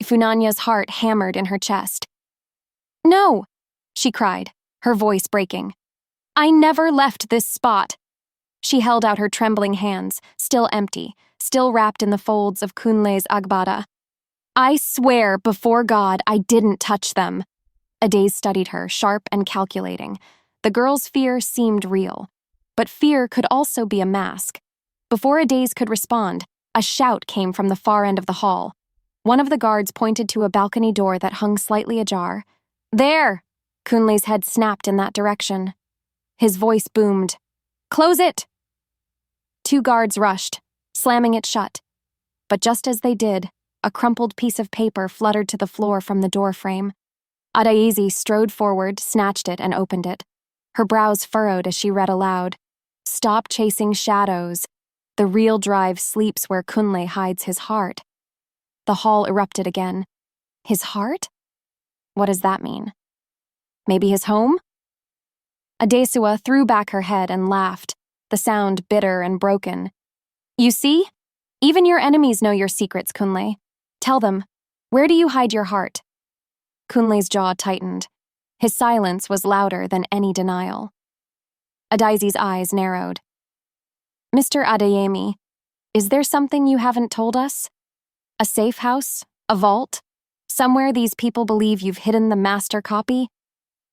Ifunanya's heart hammered in her chest. "No!" she cried, her voice breaking. "I never left this spot." She held out her trembling hands, still empty, still wrapped in the folds of Kunlei's agbada. "I swear before God I didn't touch them." Adaise studied her, sharp and calculating. The girl's fear seemed real, but fear could also be a mask. Before Adaise could respond, a shout came from the far end of the hall. One of the guards pointed to a balcony door that hung slightly ajar. "There!" Kunlei's head snapped in that direction. His voice boomed. "Close it!" Two guards rushed, slamming it shut. But just as they did, a crumpled piece of paper fluttered to the floor from the door frame. Adaise strode forward, snatched it, and opened it. Her brows furrowed as she read aloud. "Stop chasing shadows. The real drive sleeps where Kunlei hides his heart." The hall erupted again. His heart? What does that mean? Maybe his home? Adesua threw back her head and laughed, the sound bitter and broken. "You see? Even your enemies know your secrets, Kunlei. Tell them, where do you hide your heart?" Kunlei's jaw tightened. His silence was louder than any denial. Adaise's eyes narrowed. "Mr. Adeyemi, is there something you haven't told us? A safe house? A vault? Somewhere these people believe you've hidden the master copy?"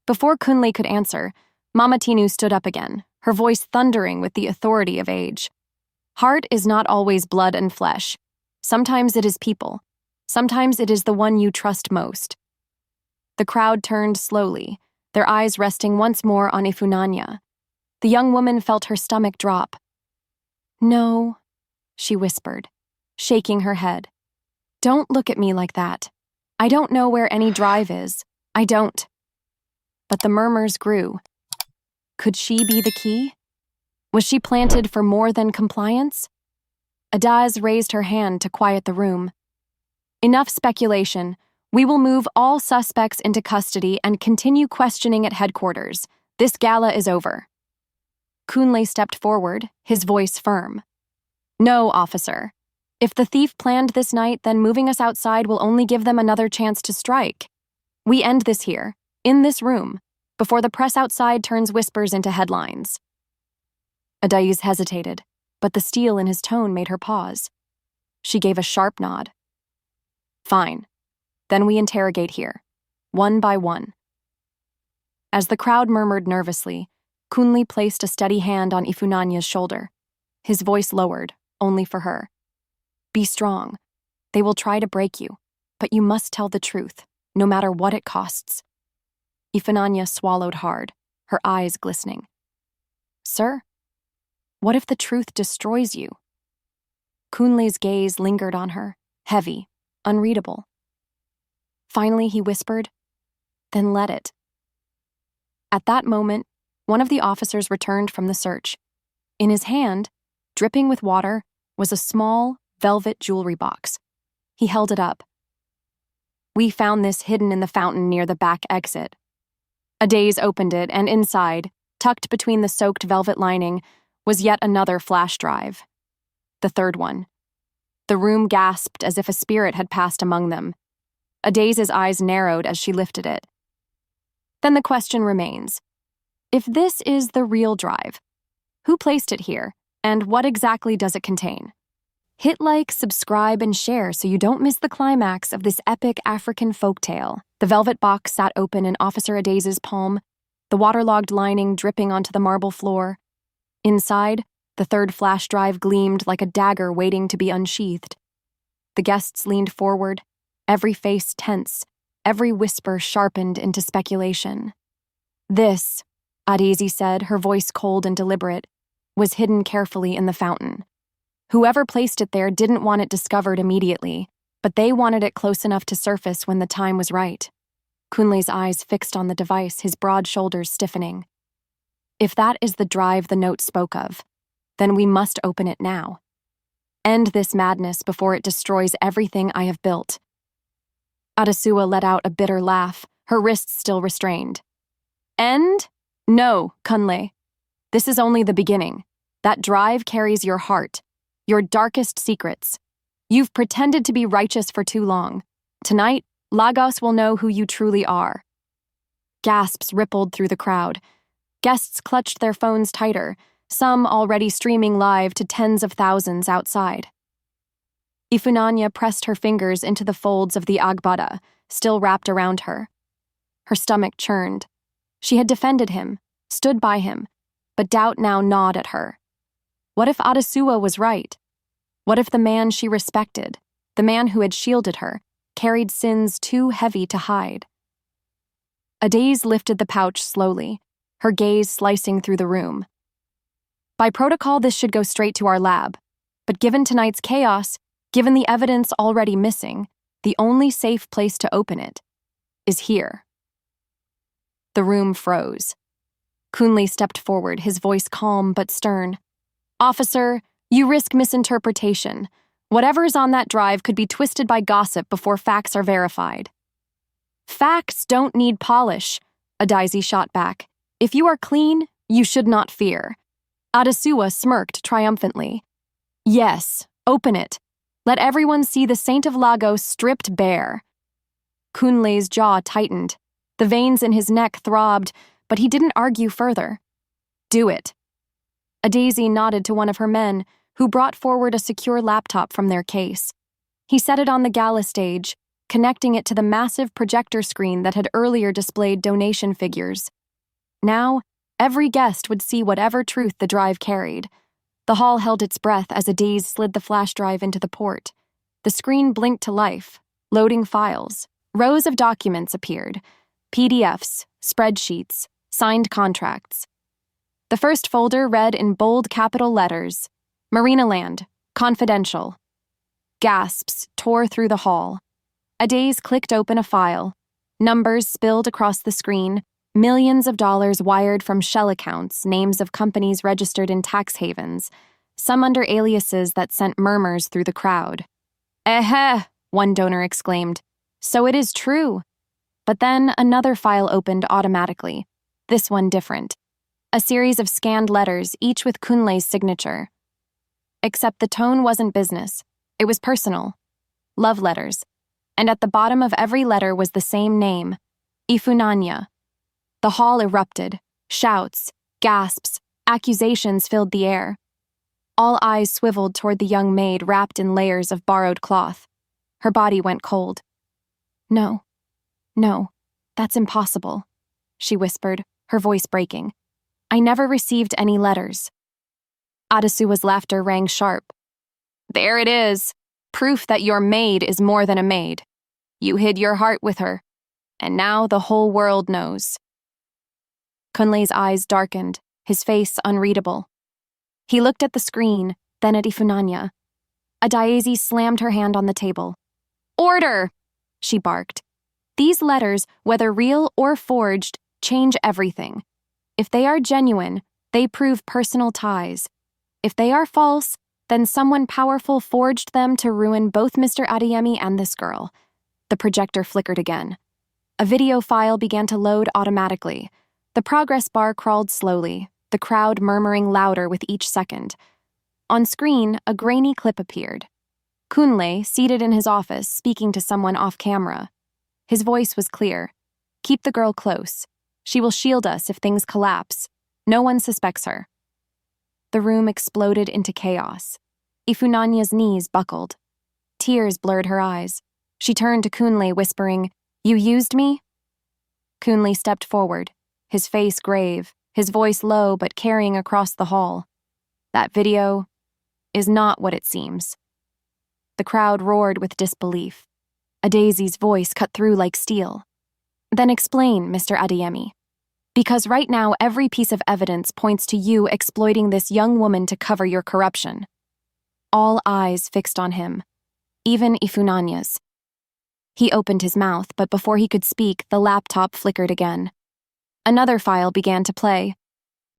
Before Kunlei could answer, Mama Tinu stood up again, her voice thundering with the authority of age. "Heart is not always blood and flesh. Sometimes it is people. Sometimes it is the one you trust most." The crowd turned slowly, their eyes resting once more on Ifunanya. The young woman felt her stomach drop. "No," she whispered, shaking her head. "Don't look at me like that. I don't know where any drive is. I don't." But the murmurs grew. Could she be the key? Was she planted for more than compliance? Adaise raised her hand to quiet the room. "Enough speculation. We will move all suspects into custody and continue questioning at headquarters. This gala is over." Kunlei stepped forward, his voice firm. "No, officer. If the thief planned this night, then moving us outside will only give them another chance to strike. We end this here, in this room, before the press outside turns whispers into headlines." Adaise hesitated, but the steel in his tone made her pause. She gave a sharp nod. "Fine. Then we interrogate here, one by one." As the crowd murmured nervously, Kunlei placed a steady hand on Ifunanya's shoulder. His voice lowered, only for her. "Be strong. They will try to break you, but you must tell the truth, no matter what it costs. Ifananya swallowed hard, her eyes glistening. Sir, what if the truth destroys you? Kunle's gaze lingered on her, heavy, unreadable. Finally, he whispered, Then let it. At that moment, one of the officers returned from the search. In his hand, dripping with water, was a small, velvet jewelry box. He held it up. We found this hidden in the fountain near the back exit. Adaze opened it, and inside, tucked between the soaked velvet lining, was yet another flash drive. The third one. The room gasped as if a spirit had passed among them. Adaze's eyes narrowed as she lifted it. Then the question remains. If this is the real drive, who placed it here, and what exactly does it contain? Hit like, subscribe, and share so you don't miss the climax of this epic African folktale. The velvet box sat open in Officer Adaze's palm, the waterlogged lining dripping onto the marble floor. Inside, the third flash drive gleamed like a dagger waiting to be unsheathed. The guests leaned forward, every face tense, every whisper sharpened into speculation. This, Adeze said, her voice cold and deliberate, was hidden carefully in the fountain. Whoever placed it there didn't want it discovered immediately, but they wanted it close enough to surface when the time was right. Kunle's eyes fixed on the device, his broad shoulders stiffening. If that is the drive the note spoke of, then we must open it now. End this madness before it destroys everything I have built. Adesua let out a bitter laugh, her wrists still restrained. End? No, Kunle. This is only the beginning. That drive carries your heart, your darkest secrets. You've pretended to be righteous for too long. Tonight, Lagos will know who you truly are. Gasps rippled through the crowd. Guests clutched their phones tighter, some already streaming live to tens of thousands outside. Ifunanya pressed her fingers into the folds of the agbada, still wrapped around her. Her stomach churned. She had defended him, stood by him, but doubt now gnawed at her. What if Adesua was right? What if the man she respected, the man who had shielded her, carried sins too heavy to hide? Adaze lifted the pouch slowly, her gaze slicing through the room. By protocol, this should go straight to our lab, but given tonight's chaos, given the evidence already missing, the only safe place to open it is here. The room froze. Kunle stepped forward, his voice calm but stern. Officer, you risk misinterpretation. Whatever's on that drive could be twisted by gossip before facts are verified. Facts don't need polish, Adeze shot back. If you are clean, you should not fear. Adesua smirked triumphantly. Yes, open it. Let everyone see the Saint of Lagos stripped bare. Kunle's jaw tightened. The veins in his neck throbbed, but he didn't argue further. Do it. Adeze nodded to one of her men, who brought forward a secure laptop from their case. He set it on the gala stage, connecting it to the massive projector screen that had earlier displayed donation figures. Now, every guest would see whatever truth the drive carried. The hall held its breath as Adeze slid the flash drive into the port. The screen blinked to life, loading files. Rows of documents appeared. PDFs, spreadsheets, signed contracts. The first folder read in bold capital letters, Marinaland, confidential. Gasps tore through the hall. Adeze clicked open a file. Numbers spilled across the screen, millions of dollars wired from shell accounts, names of companies registered in tax havens, some under aliases that sent murmurs through the crowd. Eh, one donor exclaimed. So it is true. But then another file opened automatically, this one different. A series of scanned letters, each with Kunle's signature. Except the tone wasn't business. It was personal. Love letters. And at the bottom of every letter was the same name, Ifunanya. The hall erupted. Shouts, gasps, accusations filled the air. All eyes swiveled toward the young maid wrapped in layers of borrowed cloth. Her body went cold. No, that's impossible, she whispered, her voice breaking. I never received any letters. Adesua's laughter rang sharp. There it is. Proof that your maid is more than a maid. You hid your heart with her, and now the whole world knows. Kunle's eyes darkened, his face unreadable. He looked at the screen, then at Ifunanya. Adaeze slammed her hand on the table. Order! She barked. These letters, whether real or forged, change everything. If they are genuine, they prove personal ties. If they are false, then someone powerful forged them to ruin both Mr. Adeyemi and this girl. The projector flickered again. A video file began to load automatically. The progress bar crawled slowly, the crowd murmuring louder with each second. On screen, a grainy clip appeared. Kunle, seated in his office, speaking to someone off camera. His voice was clear. Keep the girl close. She will shield us if things collapse. No one suspects her. The room exploded into chaos. Ifunanya's knees buckled. Tears blurred her eyes. She turned to Kunle, whispering, "You used me?" Kunle stepped forward, his face grave, his voice low but carrying across the hall. That video is not what it seems. The crowd roared with disbelief. Adaeze's voice cut through like steel. Then explain, Mr. Adeyemi. Because right now every piece of evidence points to you exploiting this young woman to cover your corruption. All eyes fixed on him, even Ifunanya's. He opened his mouth, but before he could speak, the laptop flickered again. Another file began to play,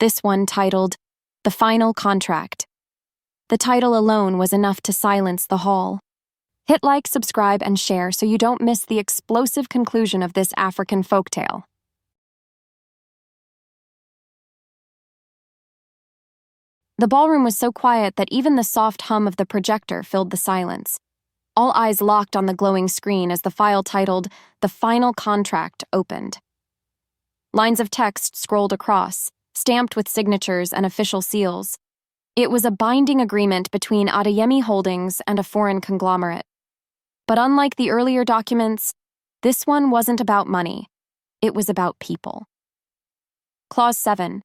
this one titled, The Final Contract. The title alone was enough to silence the hall. Hit like, subscribe, and share so you don't miss the explosive conclusion of this African folktale. The ballroom was so quiet that even the soft hum of the projector filled the silence. All eyes locked on the glowing screen as the file titled, The Final Contract, opened. Lines of text scrolled across, stamped with signatures and official seals. It was a binding agreement between Adeyemi Holdings and a foreign conglomerate. But unlike the earlier documents, this one wasn't about money. It was about people. Clause 7.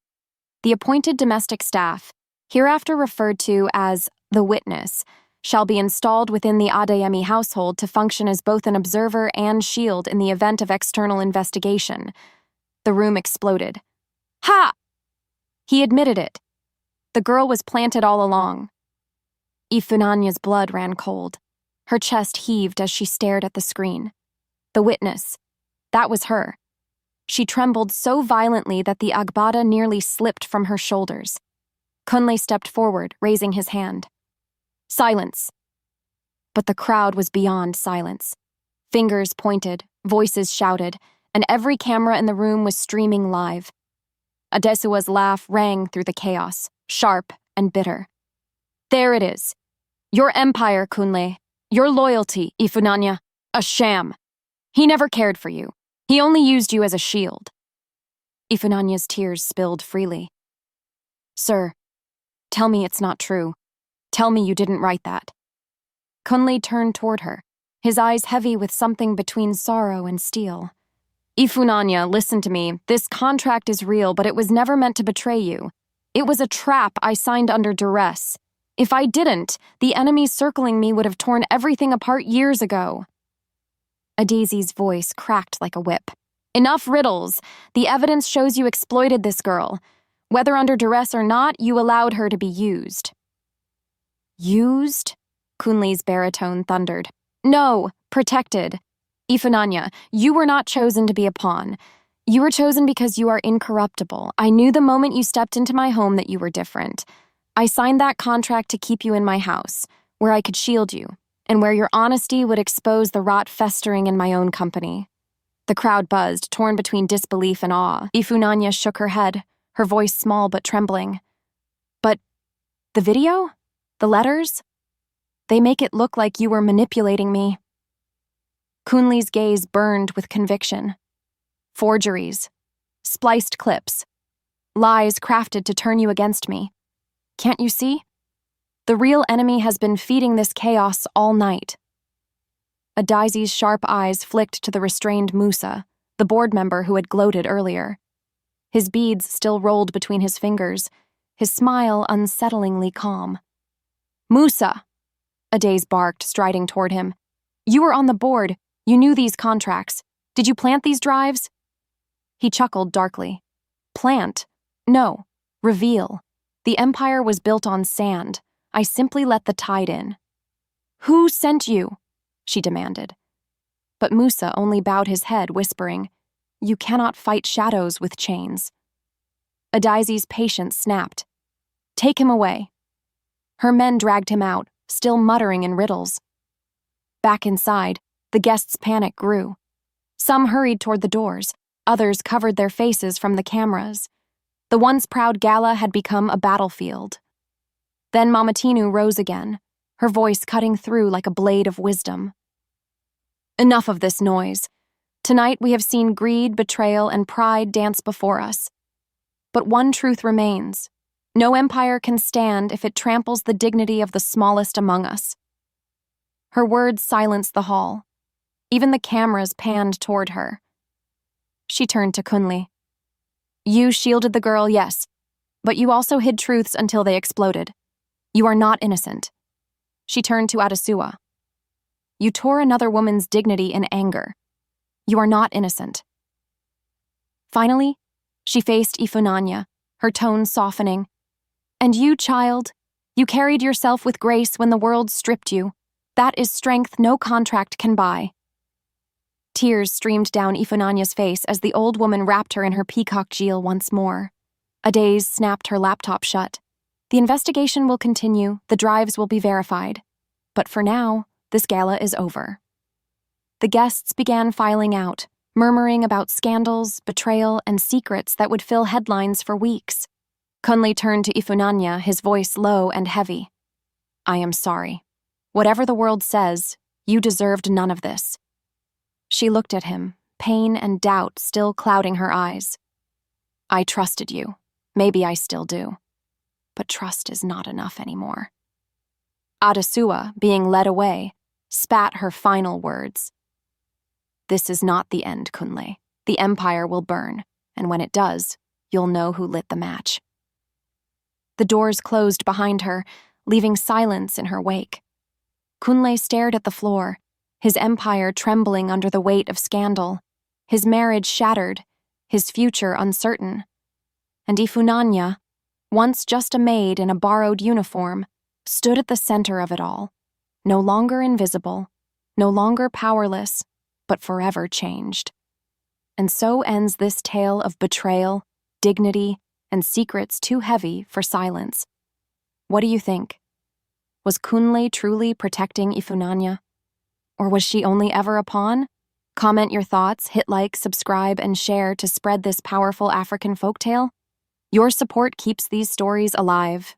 The appointed domestic staff, hereafter referred to as the witness, shall be installed within the Adeyemi household to function as both an observer and shield in the event of external investigation. The room exploded. Ha! He admitted it. The girl was planted all along. Ifunanya's blood ran cold. Her chest heaved as she stared at the screen. The witness. That was her. She trembled so violently that the agbada nearly slipped from her shoulders. Kunle stepped forward, raising his hand. Silence. But the crowd was beyond silence. Fingers pointed, voices shouted, and every camera in the room was streaming live. Adesuwa's laugh rang through the chaos, sharp and bitter. There it is. Your empire, Kunle. Your loyalty, Ifunanya. A sham. He never cared for you. He only used you as a shield. Ifunanya's tears spilled freely. Sir, tell me it's not true. Tell me you didn't write that. Kunle turned toward her, his eyes heavy with something between sorrow and steel. Ifunanya, listen to me. This contract is real, but it was never meant to betray you. It was a trap I signed under duress. If I didn't, the enemies circling me would have torn everything apart years ago. Adaeze's voice cracked like a whip. Enough riddles. The evidence shows you exploited this girl. Whether under duress or not, you allowed her to be used. Used? Kunle's baritone thundered. No, protected. Ifunanya, you were not chosen to be a pawn. You were chosen because you are incorruptible. I knew the moment you stepped into my home that you were different. I signed that contract to keep you in my house, where I could shield you, and where your honesty would expose the rot festering in my own company. The crowd buzzed, torn between disbelief and awe. Ifunanya shook her head, her voice small but trembling. But the video? The letters? They make it look like you were manipulating me. Kunle's gaze burned with conviction. Forgeries. Spliced clips. Lies crafted to turn you against me. Can't you see? The real enemy has been feeding this chaos all night. Adaeze's sharp eyes flicked to the restrained Musa, the board member who had gloated earlier. His beads still rolled between his fingers, his smile unsettlingly calm. Musa! Adaze barked, striding toward him. You were on the board. You knew these contracts. Did you plant these drives? He chuckled darkly. Plant? No. Reveal. The empire was built on sand. I simply let the tide in. Who sent you? She demanded. But Musa only bowed his head, whispering, You cannot fight shadows with chains. Adaizi's patience snapped. Take him away. Her men dragged him out, still muttering in riddles. Back inside, the guests' panic grew. Some hurried toward the doors, others covered their faces from the cameras. The once proud gala had become a battlefield. Then Mamatinu rose again, her voice cutting through like a blade of wisdom. Enough of this noise. Tonight we have seen greed, betrayal, and pride dance before us. But one truth remains. No empire can stand if it tramples the dignity of the smallest among us. Her words silenced the hall. Even the cameras panned toward her. She turned to Kunli. You shielded the girl, yes, but you also hid truths until they exploded. You are not innocent. She turned to Adesua. You tore another woman's dignity in anger. You are not innocent. Finally, she faced Ifunanya, her tone softening. And you, child, you carried yourself with grace when the world stripped you. That is strength no contract can buy. Tears streamed down Ifunanya's face as the old woman wrapped her in her peacock jeel once more. Adaze snapped her laptop shut. The investigation will continue, the drives will be verified. But for now, this gala is over. The guests began filing out, murmuring about scandals, betrayal, and secrets that would fill headlines for weeks. Kunli turned to Ifunanya, his voice low and heavy. I am sorry. Whatever the world says, you deserved none of this. She looked at him, pain and doubt still clouding her eyes. I trusted you. Maybe I still do. But trust is not enough anymore. Adesua, being led away, spat her final words. This is not the end, Kunle. The empire will burn, and when it does, you'll know who lit the match. The doors closed behind her, leaving silence in her wake. Kunle stared at the floor, his empire trembling under the weight of scandal, his marriage shattered, his future uncertain. And Ifunanya, once just a maid in a borrowed uniform, stood at the center of it all, no longer invisible, no longer powerless, but forever changed. And so ends this tale of betrayal, dignity, and secrets too heavy for silence. What do you think? Was Kunle truly protecting Ifunanya? Or was she only ever a pawn? Comment your thoughts, hit like, subscribe, and share to spread this powerful African folktale. Your support keeps these stories alive.